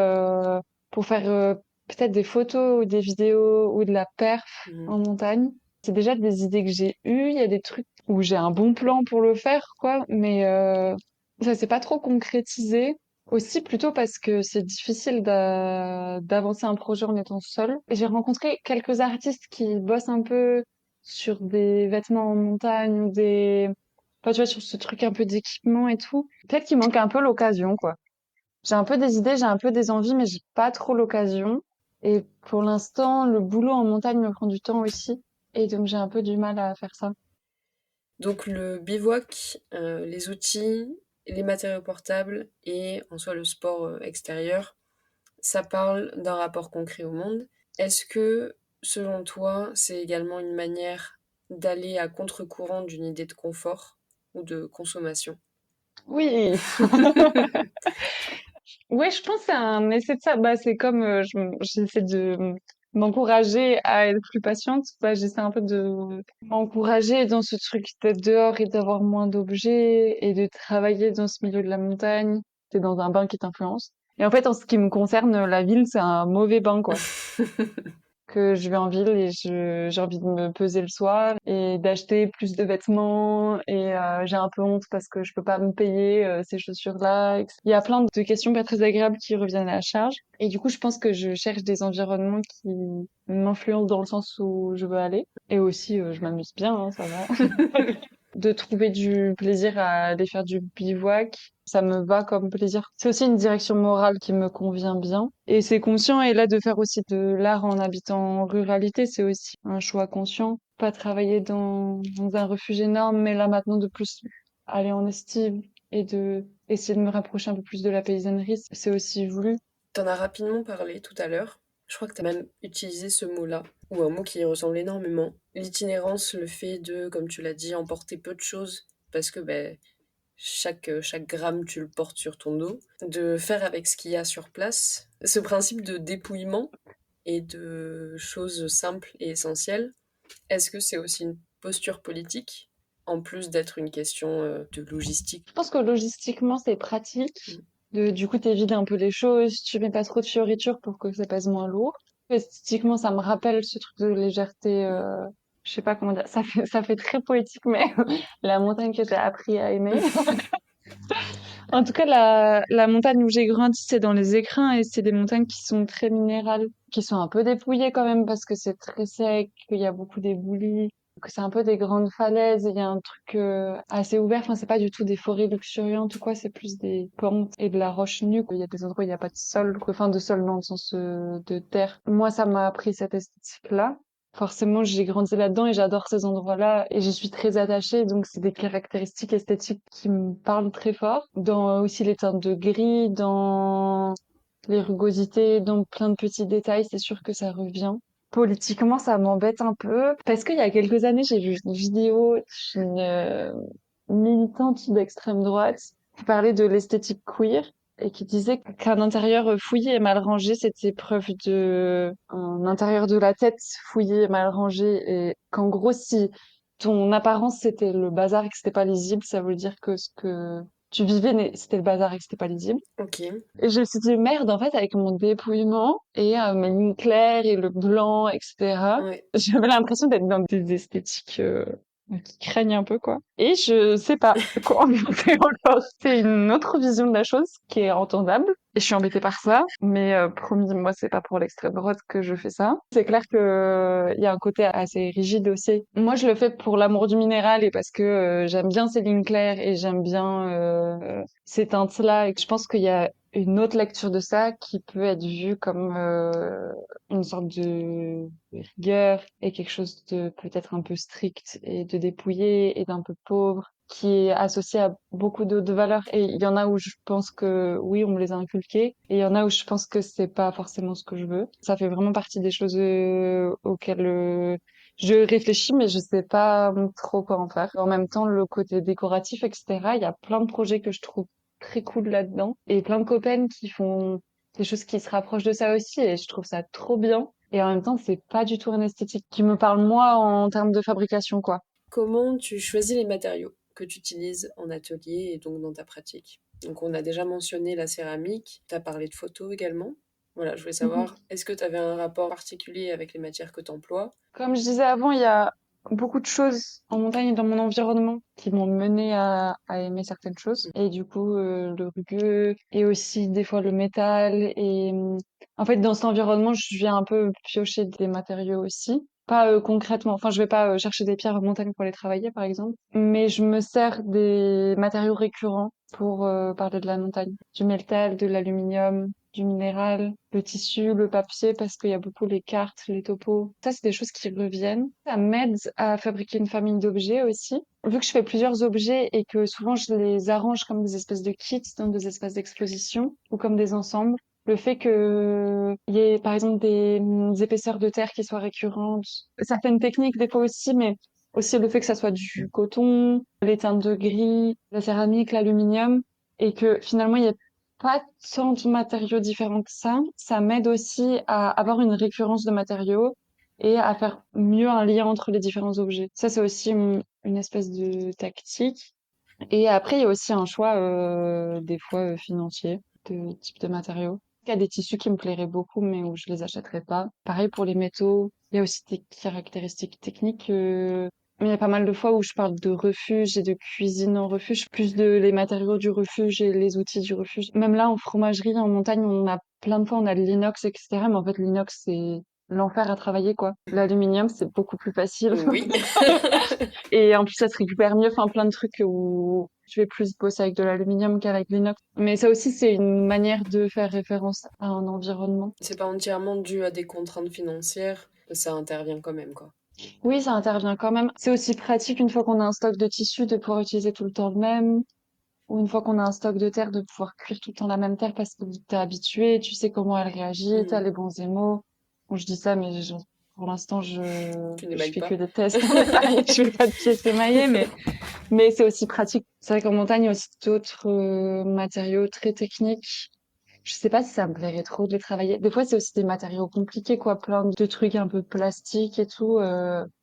pour faire peut-être des photos ou des vidéos ou de la perf Mhm. en montagne. C'est déjà des idées que j'ai eues. Il y a des trucs où j'ai un bon plan pour le faire, quoi, mais ça s'est pas trop concrétisé. Aussi plutôt parce que c'est difficile d'avancer un projet en étant seul. J'ai rencontré quelques artistes qui bossent un peu sur des vêtements en montagne ou enfin, tu vois, sur ce truc un peu d'équipement et tout. Peut-être qu'il manque un peu l'occasion, quoi. J'ai un peu des idées, j'ai un peu des envies, mais j'ai pas trop l'occasion. Et pour l'instant, le boulot en montagne me prend du temps aussi. Et donc, j'ai un peu du mal à faire ça. Donc le bivouac, les outils, les matériaux portables et en soi le sport extérieur, ça parle d'un rapport concret au monde. Est-ce que, selon toi, c'est également une manière d'aller à contre-courant d'une idée de confort ou de consommation? Oui, ouais, je pense que c'est un essai de ça. Bah, c'est comme j'essaie de m'encourager à être plus patiente. Bah, j'essaie un peu de m'encourager dans ce truc d'être dehors et d'avoir moins d'objets et de travailler dans ce milieu de la montagne. T'es dans un bain qui t'influence. Et en fait, en ce qui me concerne, la ville, c'est un mauvais bain, quoi. Que je vais en ville et j'ai envie de me peser le soir et d'acheter plus de vêtements et j'ai un peu honte parce que je peux pas me payer ces chaussures-là. Il y a plein de questions pas très agréables qui reviennent à la charge et du coup je pense que je cherche des environnements qui m'influencent dans le sens où je veux aller et aussi je m'amuse bien, hein, ça va. De trouver du plaisir à aller faire du bivouac, ça me va comme plaisir. C'est aussi une direction morale qui me convient bien. Et c'est conscient, et là, de faire aussi de l'art en habitant en ruralité, c'est aussi un choix conscient. pas travailler dans un refuge énorme, mais là maintenant de plus aller en estive et de essayer de me rapprocher un peu plus de la paysannerie, c'est aussi voulu. T'en as rapidement parlé tout à l'heure. Je crois que t'as même utilisé ce mot-là, ou un mot qui y ressemble énormément. L'itinérance, le fait de, comme tu l'as dit, emporter peu de choses, parce que ben, chaque gramme, tu le portes sur ton dos, de faire avec ce qu'il y a sur place. Ce principe de dépouillement et de choses simples et essentielles, est-ce que c'est aussi une posture politique, en plus d'être une question de logistique? Je pense que logistiquement, c'est pratique. Mm. Du coup, t'évites un peu les choses, tu mets pas trop de fioritures pour que ça pèse moins lourd. Esthétiquement, ça me rappelle ce truc de légèreté, je sais pas comment dire, ça fait très poétique, mais la montagne que j'ai appris à aimer. En tout cas, la montagne où j'ai grandi, c'est dans les écrins et c'est des montagnes qui sont très minérales, qui sont un peu dépouillées quand même parce que c'est très sec, qu'il y a beaucoup d'éboulis, que c'est un peu des grandes falaises et il y a un truc assez ouvert. Enfin, c'est pas du tout des forêts luxuriantes ou quoi, c'est plus des pentes et de la roche nue. Il y a des endroits où il n'y a pas de sol, quoi. Enfin de sol dans le sens de terre. Moi, ça m'a appris cette esthétique-là. Forcément, j'ai grandi là-dedans et j'adore ces endroits-là et j'y suis très attachée. Donc, c'est des caractéristiques esthétiques qui me parlent très fort. Dans aussi les teintes de gris, dans les rugosités, dans plein de petits détails, c'est sûr que ça revient. Politiquement, ça m'embête un peu parce qu'il y a quelques années, j'ai vu une vidéo d'une militante d'extrême droite qui parlait de l'esthétique queer et qui disait qu'un intérieur fouillé et mal rangé, c'était preuve de un intérieur de la tête fouillé et mal rangé et qu'en gros, si ton apparence c'était le bazar et que c'était pas lisible, ça veut dire que ce que tu vivais, c'était le bazar et que c'était pas lisible. Ok, Et je me suis dit, merde, en fait, avec mon dépouillement et mes lignes claires et le blanc, etc., ouais. j'avais l'impression d'être dans des esthétiques qui craignent un peu, quoi. Et je sais pas quoi en faire encore. C'est une autre vision de la chose qui est entendable. Et je suis embêtée par ça. Mais promis, moi, c'est pas pour l'extrême droite que je fais ça. C'est clair que il y a un côté assez rigide aussi. Moi, je le fais pour l'amour du minéral et parce que j'aime bien ces lignes claires et j'aime bien ces teintes-là. Et que je pense qu'il y a une autre lecture de ça qui peut être vue comme une sorte de rigueur et quelque chose de peut-être un peu strict et de dépouillé et d'un peu pauvre qui est associé à beaucoup d'autres valeurs. Et il y en a où je pense que oui, on me les a inculquées et il y en a où je pense que c'est pas forcément ce que je veux. Ça fait vraiment partie des choses auxquelles je réfléchis, mais je sais pas trop quoi en faire. En même temps, le côté décoratif, etc., il y a plein de projets que je trouve très cool là-dedans et plein de copaines qui font des choses qui se rapprochent de ça aussi et je trouve ça trop bien. Et en même temps, c'est pas du tout une esthétique qui me parle moi en termes de fabrication, quoi. Comment tu choisis les matériaux que tu utilises en atelier et donc dans ta pratique? Donc on a déjà mentionné la céramique, tu as parlé de photos également. Voilà, je voulais Mhm. savoir, est-ce que tu avais un rapport particulier avec les matières que tu emploies? Comme je disais avant, il y a beaucoup de choses en montagne et dans mon environnement qui m'ont mené à aimer certaines choses. Et du coup, le rugueux et aussi des fois le métal. Et en fait, dans cet environnement, je viens un peu piocher des matériaux aussi. Pas concrètement, enfin, je vais pas chercher des pierres en montagne pour les travailler, par exemple. Mais je me sers des matériaux récurrents pour parler de la montagne. Du métal, de l'aluminium, du minéral, le tissu, le papier, parce qu'il y a beaucoup les cartes, les topos. Ça, c'est des choses qui reviennent. Ça m'aide à fabriquer une famille d'objets aussi. Vu que je fais plusieurs objets et que souvent je les arrange comme des espèces de kits dans des espaces d'exposition ou comme des ensembles, le fait que il y ait par exemple des épaisseurs de terre qui soient récurrentes, certaines techniques des fois aussi, mais aussi le fait que ça soit du coton, les teintes de gris, la céramique, l'aluminium, et que finalement il y a pas tant de matériaux différents que ça m'aide aussi à avoir une récurrence de matériaux et à faire mieux un lien entre les différents objets. Ça, c'est aussi une espèce de tactique. Et après, il y a aussi un choix, des fois, financier, de type de matériaux. Il y a des tissus qui me plairaient beaucoup, mais où je les achèterais pas. Pareil pour les métaux. Il y a aussi des caractéristiques techniques. Mais il y a pas mal de fois où je parle de refuge et de cuisine en refuge, plus de les matériaux du refuge et les outils du refuge. Même là, en fromagerie, en montagne, on a plein de fois, on a de l'inox, etc. Mais en fait, l'inox, c'est l'enfer à travailler, quoi. L'aluminium, c'est beaucoup plus facile. Oui. Et en plus, ça se récupère mieux. Enfin, plein de trucs où je vais plus bosser avec de l'aluminium qu'avec l'inox. Mais ça aussi, c'est une manière de faire référence à un environnement. C'est pas entièrement dû à des contraintes financières, ça intervient quand même, quoi. Oui, ça intervient quand même. C'est aussi pratique une fois qu'on a un stock de tissu de pouvoir utiliser tout le temps le même, ou une fois qu'on a un stock de terre de pouvoir cuire tout le temps la même terre parce que t'es habitué, tu sais comment elle réagit, t'as Mhm. les bons émaux. Bon, je dis ça, mais pour l'instant, Tu je n'émailles fais que pas. des tests en émail, je fais pas de pièces émaillées, mais c'est aussi pratique. C'est vrai qu'en montagne, il y a aussi d'autres matériaux très techniques. Je sais pas si ça me plairait trop de les travailler. Des fois, c'est aussi des matériaux compliqués, quoi, plein de trucs un peu plastiques et tout.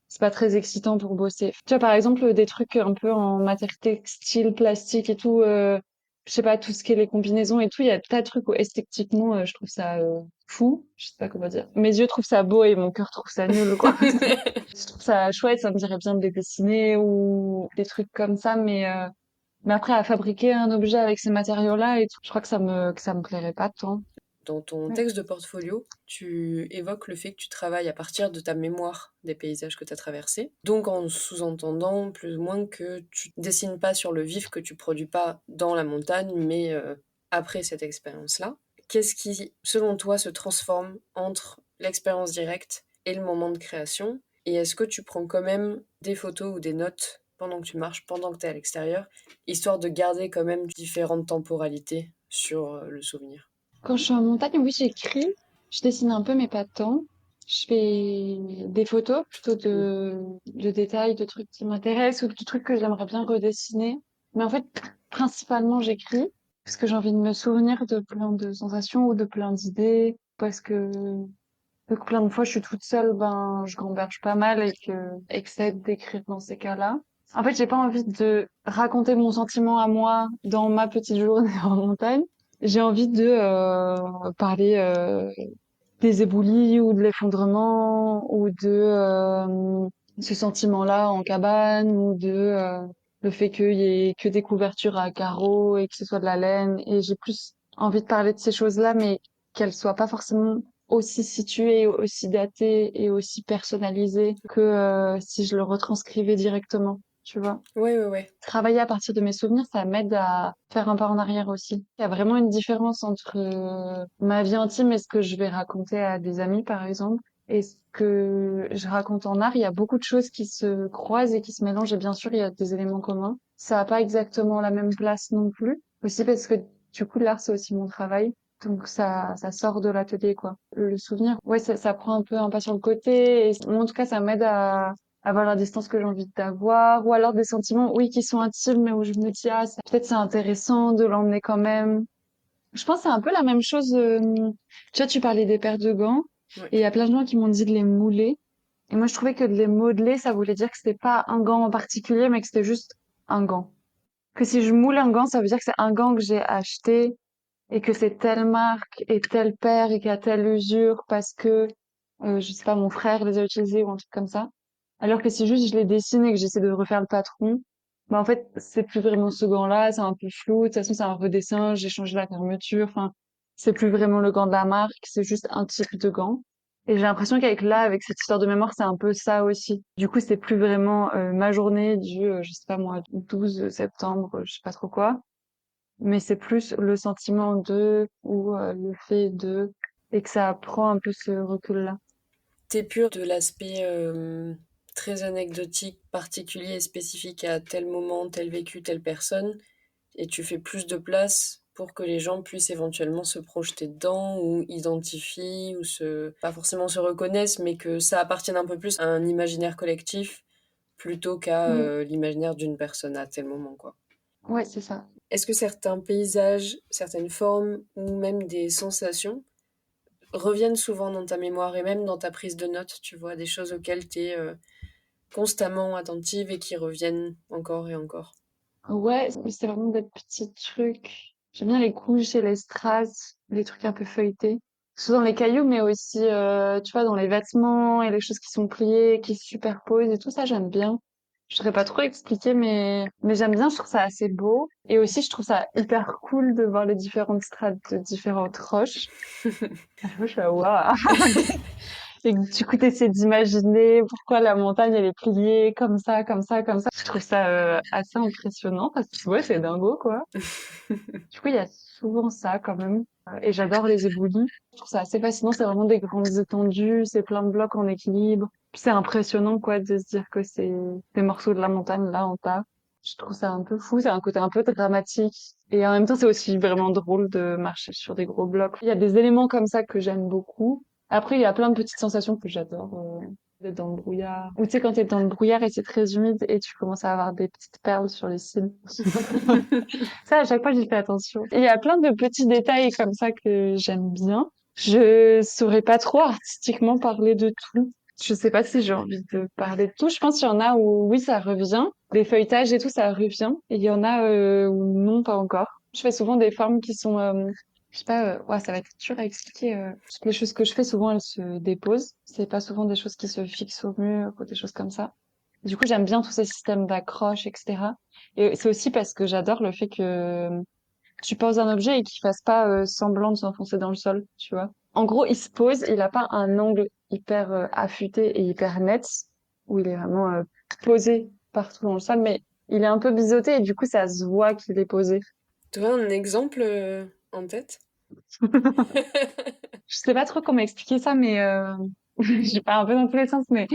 C'est pas très excitant pour bosser. Tu vois, par exemple, des trucs un peu en matière textile, plastique et tout. Je sais pas, tout ce qui est les combinaisons et tout. Il y a tas de trucs où esthétiquement, je trouve ça fou. Je sais pas comment dire. Mes yeux trouvent ça beau et mon cœur trouve ça nul, quoi. Je trouve ça chouette, ça me dirait bien de les dessiner ou des trucs comme ça, mais après, à fabriquer un objet avec ces matériaux-là et tout, je crois que ça me plairait pas tant. Dans ton Ouais. texte de portfolio, tu évoques le fait que tu travailles à partir de ta mémoire des paysages que tu as traversés. Donc en sous-entendant plus ou moins que tu dessines pas sur le vif, que tu produis pas dans la montagne, mais après cette expérience-là. Qu'est-ce qui, selon toi, se transforme entre l'expérience directe et le moment de création? Et est-ce que tu prends quand même des photos ou des notes pendant que tu marches, pendant que tu es à l'extérieur, histoire de garder quand même différentes temporalités sur le souvenir? Quand je suis en montagne, oui, j'écris, je dessine un peu, mais pas tant. Je fais des photos plutôt de détails, de trucs qui m'intéressent ou de trucs que j'aimerais bien redessiner. Mais en fait, principalement, j'écris parce que j'ai envie de me souvenir de plein de sensations ou de plein d'idées. Parce que vu que plein de fois je suis toute seule, ben je gamberge pas mal et que ça aide d'écrire dans ces cas-là. En fait, j'ai pas envie de raconter mon sentiment à moi dans ma petite journée en montagne. J'ai envie de parler des éboulis ou de l'effondrement ou de ce sentiment-là en cabane ou de le fait qu'il y ait que des couvertures à carreaux et que ce soit de la laine. Et j'ai plus envie de parler de ces choses-là, mais qu'elles soient pas forcément aussi situées, aussi datées et aussi personnalisées que si je le retranscrivais directement, tu vois. Ouais, ouais, ouais. Travailler à partir de mes souvenirs, ça m'aide à faire un pas en arrière aussi. Il y a vraiment une différence entre ma vie intime et ce que je vais raconter à des amis, par exemple, et ce que je raconte en art. Il y a beaucoup de choses qui se croisent et qui se mélangent, et bien sûr, il y a des éléments communs. Ça n'a pas exactement la même place non plus. Aussi parce que, du coup, l'art, c'est aussi mon travail. Donc ça sort de l'atelier, quoi. Le souvenir, ouais, ça prend un peu un pas sur le côté. Et moi, en tout cas, ça m'aide à avoir la distance que j'ai envie d'avoir, ou alors des sentiments, oui, qui sont intimes, mais où je me dis, ah, peut-être c'est intéressant de l'emmener quand même. Je pense que c'est un peu la même chose. Tu vois, tu parlais des paires de gants, Ouais. et il y a plein de gens qui m'ont dit de les mouler. Et moi, je trouvais que de les modeler, ça voulait dire que c'était pas un gant en particulier, mais que c'était juste un gant. Que si je moule un gant, ça veut dire que c'est un gant que j'ai acheté et que c'est telle marque et telle paire et qu'il y a telle usure parce que, je sais pas, mon frère les a utilisés ou un truc comme ça. Alors que si juste je les dessine et que j'essaie de refaire le patron, bah en fait, c'est plus vraiment ce gant-là, c'est un peu flou. De toute façon, c'est un redessin, j'ai changé la fermeture. Enfin, c'est plus vraiment le gant de la marque, c'est juste un type de gant. Et j'ai l'impression qu'avec là, avec cette histoire de mémoire, c'est un peu ça aussi. Du coup, c'est plus vraiment ma journée du, je sais pas moi, 12 septembre, je sais pas trop quoi, mais c'est plus le sentiment de ou le fait de et que ça prend un peu ce recul-là. T'es pur de l'aspect très anecdotique, particulier et spécifique à tel moment, tel vécu, telle personne, et tu fais plus de place pour que les gens puissent éventuellement se projeter dedans ou identifient ou pas forcément se reconnaissent, mais que ça appartienne un peu plus à un imaginaire collectif plutôt qu'à Mm. l'imaginaire d'une personne à tel moment, quoi. Ouais, c'est ça. Est-ce que certains paysages, certaines formes ou même des sensations reviennent souvent dans ta mémoire et même dans ta prise de notes, tu vois, des choses auxquelles tu es constamment attentive et qui reviennent encore et encore. Ouais, c'est vraiment des petits trucs. J'aime bien les couches et les strass, les trucs un peu feuilletés. Souvent les cailloux, mais aussi, tu vois, dans les vêtements et les choses qui sont pliées, qui se superposent et tout ça, j'aime bien. Je saurais pas trop expliquer, mais j'aime bien, je trouve ça assez beau. Et aussi, je trouve ça hyper cool de voir les différentes strates de différentes roches. Je suis là, waouh! Et du coup, t'essaies d'imaginer pourquoi la montagne, elle est pliée comme ça, comme ça, comme ça. Je trouve ça assez impressionnant parce que ouais, c'est dingo, quoi. Du coup, il y a souvent ça quand même. Et j'adore les éboulis. Je trouve ça assez fascinant. C'est vraiment des grandes étendues, c'est plein de blocs en équilibre. Puis c'est impressionnant, quoi, de se dire que c'est des morceaux de la montagne là en tas. Je trouve ça un peu fou. C'est un côté un peu dramatique. Et en même temps, c'est aussi vraiment drôle de marcher sur des gros blocs. Il y a des éléments comme ça que j'aime beaucoup. Après, il y a plein de petites sensations que j'adore. D'être dans le brouillard. Ou tu sais, quand t'es dans le brouillard et c'est très humide et tu commences à avoir des petites perles sur les cils. Ça, à chaque fois, j'y fais attention. Et il y a plein de petits détails comme ça que j'aime bien. Je saurais pas trop artistiquement parler de tout. Je sais pas si j'ai envie de parler de tout. Je pense qu'il y en a où oui, ça revient. Les feuilletages et tout, ça revient. Et il y en a où non, pas encore. Je fais souvent des formes qui sont, je sais pas, ouais, ça va être dur à expliquer. Toutes les choses que je fais, souvent, elles se déposent. C'est pas souvent des choses qui se fixent au mur ou des choses comme ça. Du coup, j'aime bien tous ces systèmes d'accroche, etc. Et c'est aussi parce que j'adore le fait que tu poses un objet et qu'il fasse pas semblant de s'enfoncer dans le sol, tu vois. En gros, il se pose, il a pas un angle hyper affûté et hyper net, où il est vraiment posé partout dans le sol, mais il est un peu biseauté et du coup, ça se voit qu'il est posé. Tu as un exemple en tête? Je sais pas trop comment expliquer ça, mais je pars un peu dans tous les sens, mais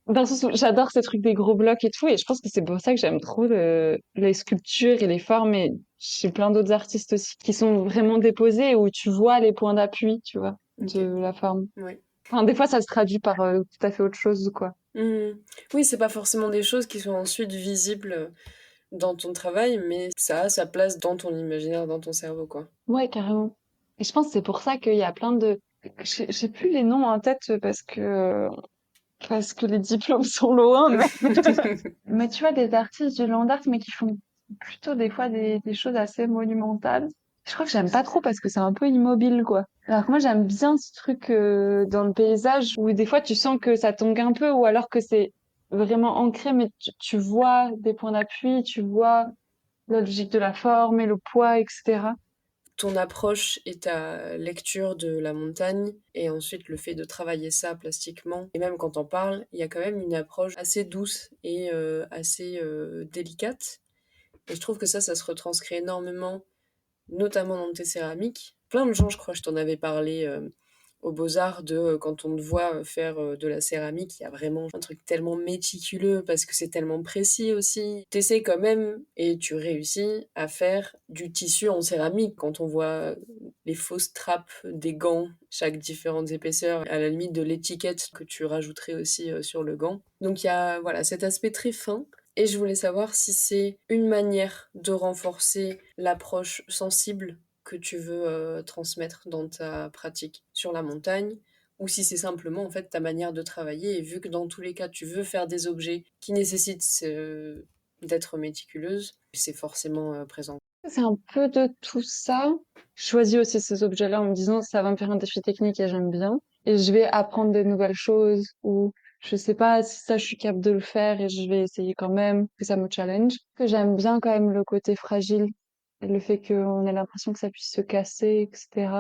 dans le sens où j'adore ces trucs des gros blocs et tout, et je pense que c'est pour ça que j'aime trop les sculptures et les formes, et j'ai plein d'autres artistes aussi qui sont vraiment déposés, où tu vois les points d'appui, tu vois, de Ok, la forme. ouais. Enfin, des fois, ça se traduit par tout à fait autre chose, quoi. Mhm. Oui, c'est pas forcément des choses qui sont ensuite visibles dans ton travail, mais ça a sa place dans ton imaginaire, dans ton cerveau, quoi. Ouais, carrément. Et je pense que c'est pour ça qu'il y a plein de... J'ai plus les noms en tête parce que les diplômes sont loin, mais tu vois, des artistes du land art, mais qui font plutôt des fois des choses assez monumentales. Je crois que j'aime pas trop parce que c'est un peu immobile, quoi. Alors que moi, j'aime bien ce truc dans le paysage où des fois tu sens que ça tangue un peu ou alors que c'est vraiment ancré, mais tu vois des points d'appui, tu vois la logique de la forme et le poids, etc. Ton approche et ta lecture de la montagne, et ensuite le fait de travailler ça plastiquement, et même quand on parle, il y a quand même une approche assez douce et assez délicate. Et je trouve que ça se retranscrit énormément, notamment dans tes céramiques. Plein de gens, je crois, je t'en avais parlé aux Beaux-Arts, de quand on te voit faire de la céramique, il y a vraiment un truc tellement méticuleux parce que c'est tellement précis aussi. T'essaies quand même et tu réussis à faire du tissu en céramique quand on voit les fausses trappes des gants, chaque différente épaisseur, à la limite de l'étiquette que tu rajouterais aussi sur le gant. Donc il y a voilà cet aspect très fin. Et je voulais savoir si c'est une manière de renforcer l'approche sensible que tu veux transmettre dans ta pratique sur la montagne, ou si c'est simplement en fait ta manière de travailler, et vu que dans tous les cas tu veux faire des objets qui nécessitent d'être méticuleuse, c'est forcément présent. C'est un peu de tout ça. Je choisis aussi ces objets-là en me disant ça va me faire un défi technique et j'aime bien. Et je vais apprendre des nouvelles choses ou je sais pas si ça je suis capable de le faire et je vais essayer quand même, que ça me challenge. Que j'aime bien quand même le côté fragile et le fait qu'on ait l'impression que ça puisse se casser, etc.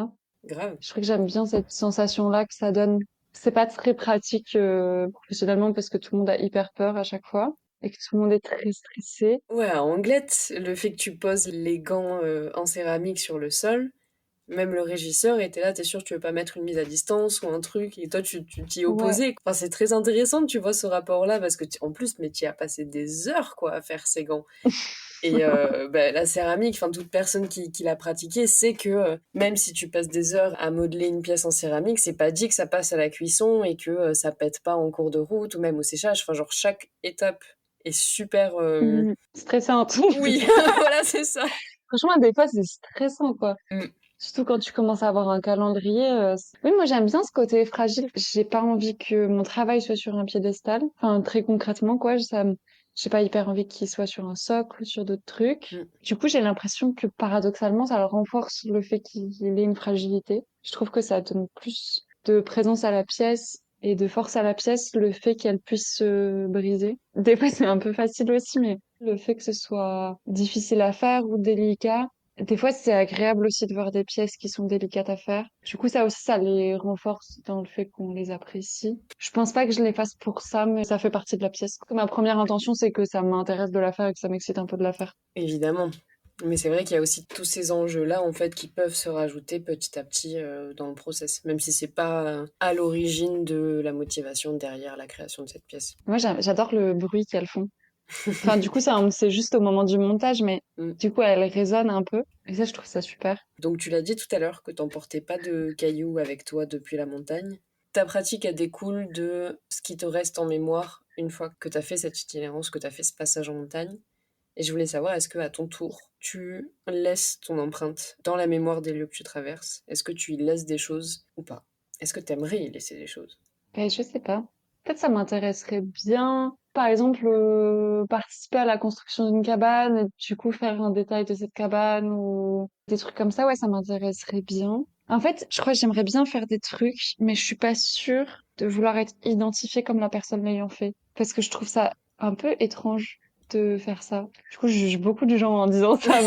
Grave. Je crois que j'aime bien cette sensation-là que ça donne. C'est pas très pratique professionnellement parce que tout le monde a hyper peur à chaque fois et que tout le monde est très stressé. Ouais, à Anglette, le fait que tu poses les gants en céramique sur le sol, même le régisseur était là, t'es sûr que tu veux pas mettre une mise à distance ou un truc, et toi tu t'y Ouais. opposais. Enfin, c'est très intéressant, tu vois, ce rapport-là, parce que en plus, mais tu as passé des heures, quoi, à faire ces gants. Et bah, la céramique, enfin toute personne qui l'a pratiqué sait que même si tu passes des heures à modeler une pièce en céramique, c'est pas dit que ça passe à la cuisson et que ça pète pas en cours de route ou même au séchage. Enfin, genre chaque étape est super. Stressante. Oui, voilà, c'est ça. Franchement, des fois, c'est stressant, quoi. Mm. Surtout quand tu commences à avoir un calendrier. Oui, moi, j'aime bien ce côté fragile. J'ai pas envie que mon travail soit sur un piédestal. Enfin, très concrètement, quoi. J'ai pas hyper envie qu'il soit sur un socle ou sur d'autres trucs. Mm. Du coup, j'ai l'impression que paradoxalement, ça renforce le fait qu'il ait une fragilité. Je trouve que ça donne plus de présence à la pièce et de force à la pièce, le fait qu'elle puisse se briser. Des fois, c'est un peu facile aussi, mais le fait que ce soit difficile à faire ou délicat, des fois, c'est agréable aussi de voir des pièces qui sont délicates à faire. Du coup, ça aussi, ça les renforce dans le fait qu'on les apprécie. Je pense pas que je les fasse pour ça, mais ça fait partie de la pièce. Ma première intention, c'est que ça m'intéresse de la faire et que ça m'excite un peu de la faire. Évidemment. Mais c'est vrai qu'il y a aussi tous ces enjeux-là, en fait, qui peuvent se rajouter petit à petit dans le process, même si c'est pas à l'origine de la motivation derrière la création de cette pièce. Moi, j'adore le bruit qu'elles font. Enfin, du coup, c'est juste au moment du montage, mais Mm. du coup, elles résonnent un peu. Et ça, je trouve ça super. Donc tu l'as dit tout à l'heure que t'emportais pas de cailloux avec toi depuis la montagne. Ta pratique, elle découle de ce qui te reste en mémoire une fois que tu as fait cette itinérance, que tu as fait ce passage en montagne. Et je voulais savoir, est-ce que à ton tour, tu laisses ton empreinte dans la mémoire des lieux que tu traverses? Est-ce que tu y laisses des choses ou pas? Est-ce que tu aimerais y laisser des choses? Et je sais pas. Peut-être ça m'intéresserait bien, par exemple, participer à la construction d'une cabane et du coup faire un détail de cette cabane ou des trucs comme ça. Ouais, ça m'intéresserait bien. En fait, je crois que j'aimerais bien faire des trucs, mais je suis pas sûre de vouloir être identifiée comme la personne l'ayant fait. Parce que je trouve ça un peu étrange de faire ça. Du coup, je juge beaucoup de gens en disant ça,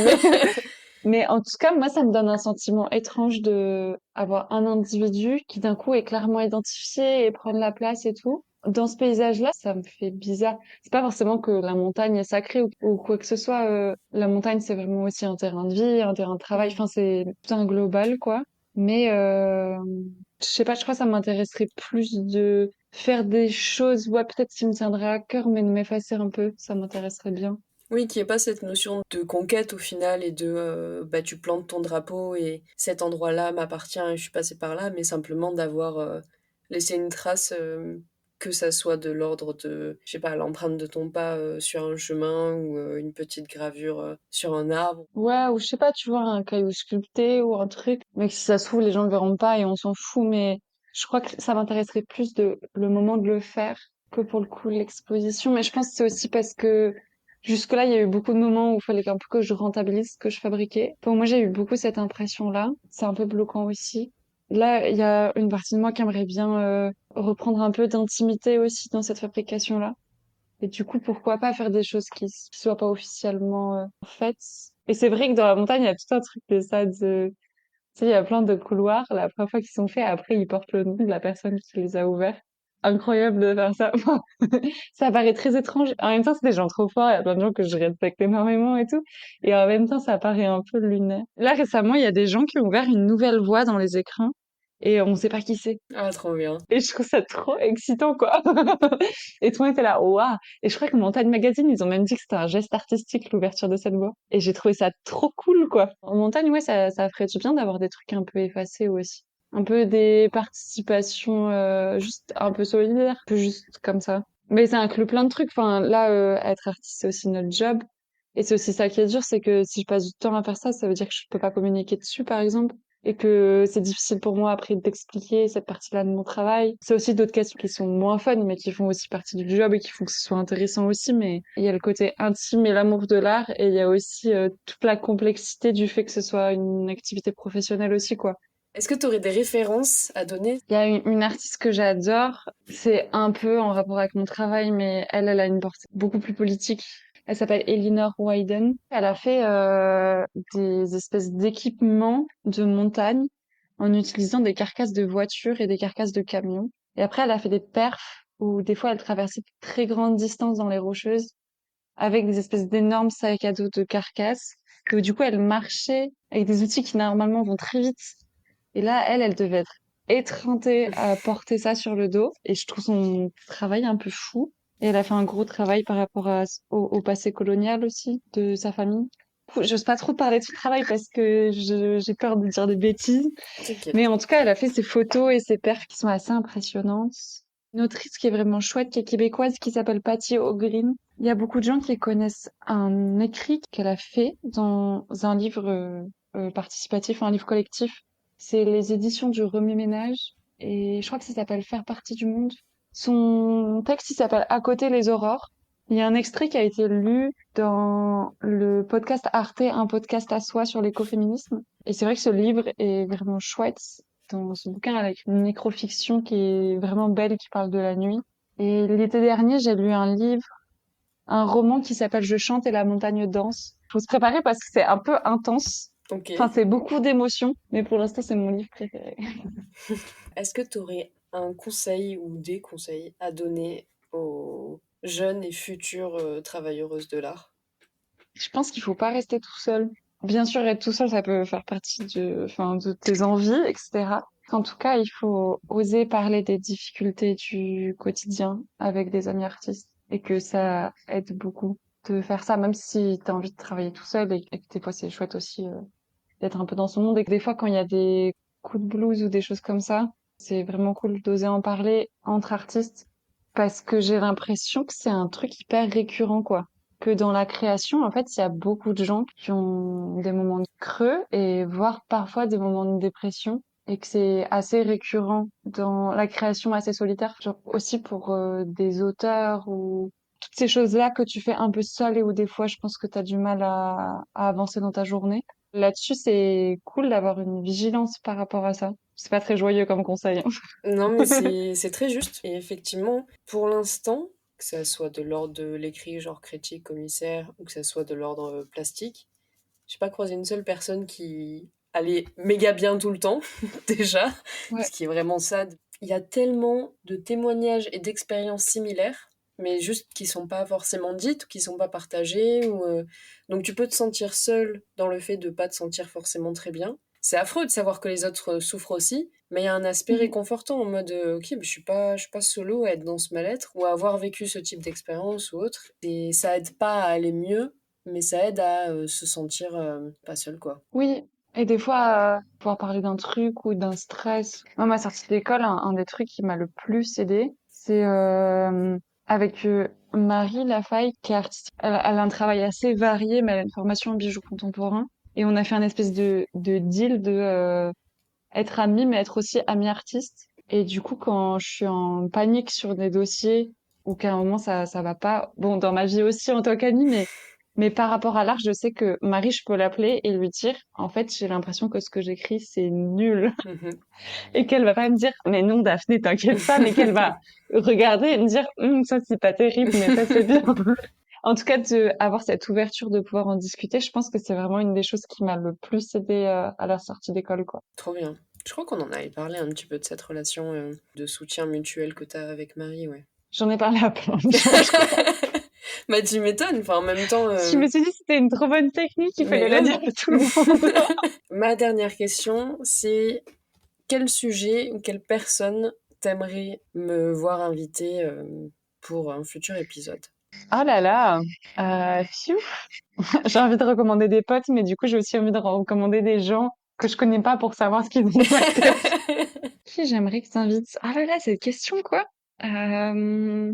mais en tout cas, moi, ça me donne un sentiment étrange de avoir un individu qui d'un coup est clairement identifié et prend de la place et tout. Dans ce paysage-là, ça me fait bizarre. C'est pas forcément que la montagne est sacrée ou quoi que ce soit. La montagne, c'est vraiment aussi un terrain de vie, un terrain de travail. Mm. Enfin, c'est tout un global, quoi. Mais je sais pas, je crois que ça m'intéresserait plus de faire des choses, ouais, peut-être qui me tiendraient à cœur, mais de m'effacer un peu, ça m'intéresserait bien. Oui, qu'il n'y ait pas cette notion de conquête au final et de bah, tu plantes ton drapeau et cet endroit-là m'appartient et je suis passée par là, mais simplement d'avoir laissé une trace, que ça soit de l'ordre de, je sais pas, l'empreinte de ton pas sur un chemin ou une petite gravure sur un arbre. Ouais, ou je sais pas, tu vois, un caillou sculpté ou un truc. Mais que si ça se trouve, les gens le verront pas et on s'en fout. Mais je crois que ça m'intéresserait plus de le moment de le faire que pour le coup l'exposition. Mais je pense que c'est aussi parce que jusque-là, il y a eu beaucoup de moments où il fallait un peu que je rentabilise ce que je fabriquais. Donc moi, j'ai eu beaucoup cette impression-là. C'est un peu bloquant aussi. Là, il y a une partie de moi qui aimerait bien reprendre un peu d'intimité aussi dans cette fabrication-là. Et du coup, pourquoi pas faire des choses qui soient pas officiellement faites. Et c'est vrai que dans la montagne, il y a tout un truc de ça, tu sais, il y a plein de couloirs. La première fois qu'ils sont faits, après, ils portent le nom de la personne qui les a ouverts. Incroyable de faire ça. Enfin, ça paraît très étrange. En même temps, c'est des gens trop forts. Il y a plein de gens que je respecte énormément et tout. Et en même temps, ça paraît un peu lunaire. Là, récemment, il y a des gens qui ont ouvert une nouvelle voie dans les écrins. Et on sait pas qui c'est. Ah, trop bien. Et je trouve ça trop excitant, quoi. Et tout le monde était là, waouh. Et je crois que Montagne Magazine, ils ont même dit que c'était un geste artistique, l'ouverture de cette voie. Et j'ai trouvé ça trop cool, quoi. En montagne, ouais, ça ferait du bien d'avoir des trucs un peu effacés aussi. Un peu des participations, juste un peu solidaires, un peu juste comme ça. Mais ça inclut plein de trucs. Enfin, là, être artiste, c'est aussi notre job. Et c'est aussi ça qui est dur, c'est que si je passe du temps à faire ça, ça veut dire que je peux pas communiquer dessus, par exemple et que c'est difficile pour moi après d'expliquer cette partie-là de mon travail. C'est aussi d'autres questions qui sont moins fun, mais qui font aussi partie du job et qui font que ce soit intéressant aussi. Mais il y a le côté intime et l'amour de l'art, et il y a aussi toute la complexité du fait que ce soit une activité professionnelle aussi, quoi. Est-ce que tu aurais des références à donner? Il y a une artiste que j'adore, c'est un peu en rapport avec mon travail, mais elle a une portée beaucoup plus politique. Elle s'appelle Elinor Wyden. Elle a fait des espèces d'équipements de montagne en utilisant des carcasses de voitures et des carcasses de camions. Et après, elle a fait des perfs où des fois elle traversait de très grandes distances dans les Rocheuses avec des espèces d'énormes sacs à dos de carcasses. Et où, du coup, elle marchait avec des outils qui normalement vont très vite et là, elle devait être étreintée à porter ça sur le dos. Et je trouve son travail un peu fou. Et elle a fait un gros travail par rapport au passé colonial aussi de sa famille. J'ose pas trop parler de ce travail parce que j'ai peur de dire des bêtises. Mais T'inquiète. en tout cas, elle a fait ses photos et ses perfs qui sont assez impressionnantes. Une autrice qui est vraiment chouette, qui est québécoise, qui s'appelle Patty O'Green. Il y a beaucoup de gens qui connaissent un écrit qu'elle a fait dans un livre participatif, un livre collectif. C'est les éditions du Remue-Ménage. Et je crois que ça s'appelle Faire partie du monde. Son texte, il s'appelle À côté les aurores. Il y a un extrait qui a été lu dans le podcast Arte, un podcast à soi sur l'écoféminisme. Et c'est vrai que ce livre est vraiment chouette. Dans ce bouquin, avec une microfiction qui est vraiment belle, qui parle de la nuit. Et l'été dernier, j'ai lu un livre, un roman qui s'appelle Je chante et la montagne danse. Faut se préparer parce que c'est un peu intense. Ok. Enfin, c'est beaucoup d'émotions, mais pour l'instant, c'est mon livre préféré. Est-ce que tu aurais un conseil ou des conseils à donner aux jeunes et futures travailleuses de l'art? Je pense qu'il faut pas rester tout seul. Bien sûr, être tout seul, ça peut faire partie de tes envies, etc. En tout cas, il faut oser parler des difficultés du quotidien avec des amis artistes et que ça aide beaucoup de faire ça, même si tu as envie de travailler tout seul et que des fois c'est chouette aussi d'être un peu dans son monde et que des fois quand il y a des coups de blues ou des choses comme ça, c'est vraiment cool d'oser en parler entre artistes parce que j'ai l'impression que c'est un truc hyper récurrent, quoi. Que dans la création, en fait, il y a beaucoup de gens qui ont des moments de creux et voire parfois des moments de dépression et que c'est assez récurrent dans la création assez solitaire, genre aussi pour des auteurs ou toutes ces choses-là que tu fais un peu seul et où des fois je pense que tu as du mal à avancer dans ta journée. Là-dessus, c'est cool d'avoir une vigilance par rapport à ça. C'est pas très joyeux comme conseil, hein. Non, mais c'est très juste. Et effectivement, pour l'instant, que ça soit de l'ordre de l'écrit, genre critique, commissaire, ou que ça soit de l'ordre plastique, j'ai pas croisé une seule personne qui allait méga bien tout le temps, déjà, Ouais. ce qui est vraiment sad. Il y a tellement de témoignages et d'expériences similaires, mais juste qui sont pas forcément dites, ou qui sont pas partagées, donc tu peux te sentir seul dans le fait de pas te sentir forcément très bien. C'est affreux de savoir que les autres souffrent aussi, mais il y a un aspect Mhm. réconfortant en mode ok, mais je suis pas solo à être dans ce mal-être ou à avoir vécu ce type d'expérience ou autre. Et ça aide pas à aller mieux, mais ça aide à se sentir pas seul, quoi. Oui. Et des fois, pouvoir parler d'un truc ou d'un stress. Moi, ma sortie d'école, un des trucs qui m'a le plus aidé, c'est avec Marie Lafaille, qui est artiste. Elle a un travail assez varié, mais elle a une formation en bijoux contemporain. Et on a fait un espèce de deal de être amie, mais être aussi amie artiste. Et du coup, quand je suis en panique sur des dossiers ou qu'à un moment ça va pas, bon, dans ma vie aussi en tant qu'amie, mais par rapport à l'art, je sais que Marie, je peux l'appeler et lui dire, en fait, j'ai l'impression que ce que j'écris, c'est nul. Mhm. Et qu'elle va pas me dire, mais non, Daphné, t'inquiète pas, mais qu'elle va regarder et me dire, ça, c'est pas terrible, mais ça, c'est bien. En tout cas, de avoir cette ouverture de pouvoir en discuter, je pense que c'est vraiment une des choses qui m'a le plus aidé à la sortie d'école, quoi. Trop bien. Je crois qu'on en avait parlé un petit peu de cette relation de soutien mutuel que t'as avec Marie, ouais. J'en ai parlé à plein de gens, je crois. Bah tu m'étonnes, enfin en même temps, Je me suis dit que c'était une trop bonne technique, il mais fallait la grave. dire à tout le monde. Ma dernière question, c'est quel sujet ou quelle personne t'aimerais me voir inviter pour un futur épisode? Oh là là, pfiou. J'ai envie de recommander des potes, mais du coup, j'ai aussi envie de recommander des gens que je connais pas pour savoir ce qu'ils ont dans la tête. Qui j'aimerais que t'invites? Ah là là, cette question, quoi. Euh,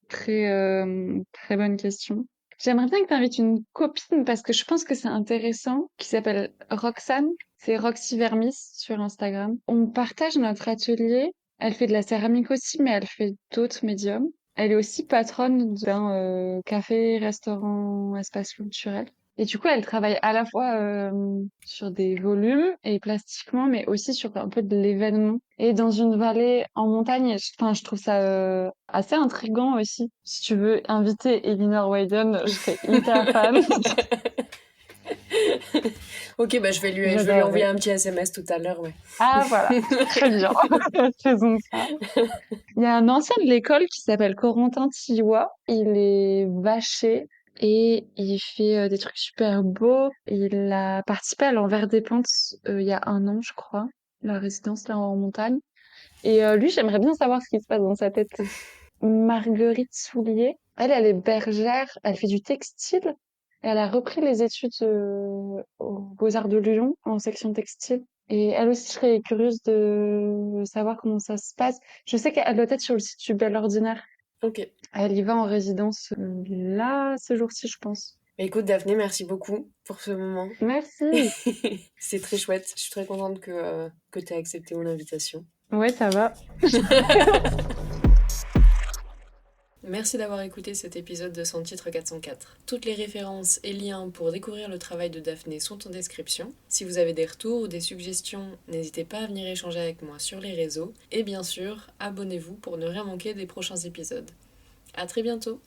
très bonne question. J'aimerais bien que t'invites une copine parce que je pense que c'est intéressant, qui s'appelle Roxane. C'est Roxy Vermis sur Instagram. On partage notre atelier. Elle fait de la céramique aussi, mais elle fait d'autres médiums. Elle est aussi patronne d'un café, restaurant, espace culturel. Et du coup, elle travaille à la fois sur des volumes et plastiquement, mais aussi sur un peu de l'événement. Et dans une vallée en montagne, enfin, je trouve ça assez intriguant aussi. Si tu veux inviter Elinor Whedon, je serais hyper fan. Ok, bah je vais lui envoyer J'adorerais. un petit SMS tout à l'heure, ouais. Ah voilà, très bien. Faisons ça. Il y a un ancien de l'école qui s'appelle Corentin Tillois. Il est vacher et il fait des trucs super beaux. Il a participé à l'Envers des Pentes il y a un an, je crois, la résidence là en montagne. Et lui, j'aimerais bien savoir ce qui se passe dans sa tête. Marguerite Soulier, elle est bergère, elle fait du textile. Et elle a repris les études aux Beaux-Arts de Lyon en section textile. Et elle aussi, je serais curieuse de savoir comment ça se passe. Je sais qu'elle doit être sur le site du Bel Ordinaire. Ok. Elle y va en résidence là, ce jour-ci, je pense. Bah, écoute, Daphné, merci beaucoup pour ce moment. Merci. C'est très chouette. Je suis très contente que tu aies accepté mon invitation. Ouais, ça va. Merci d'avoir écouté cet épisode de Son titre 404. Toutes les références et liens pour découvrir le travail de Daphné sont en description. Si vous avez des retours ou des suggestions, n'hésitez pas à venir échanger avec moi sur les réseaux. Et bien sûr, abonnez-vous pour ne rien manquer des prochains épisodes. À très bientôt!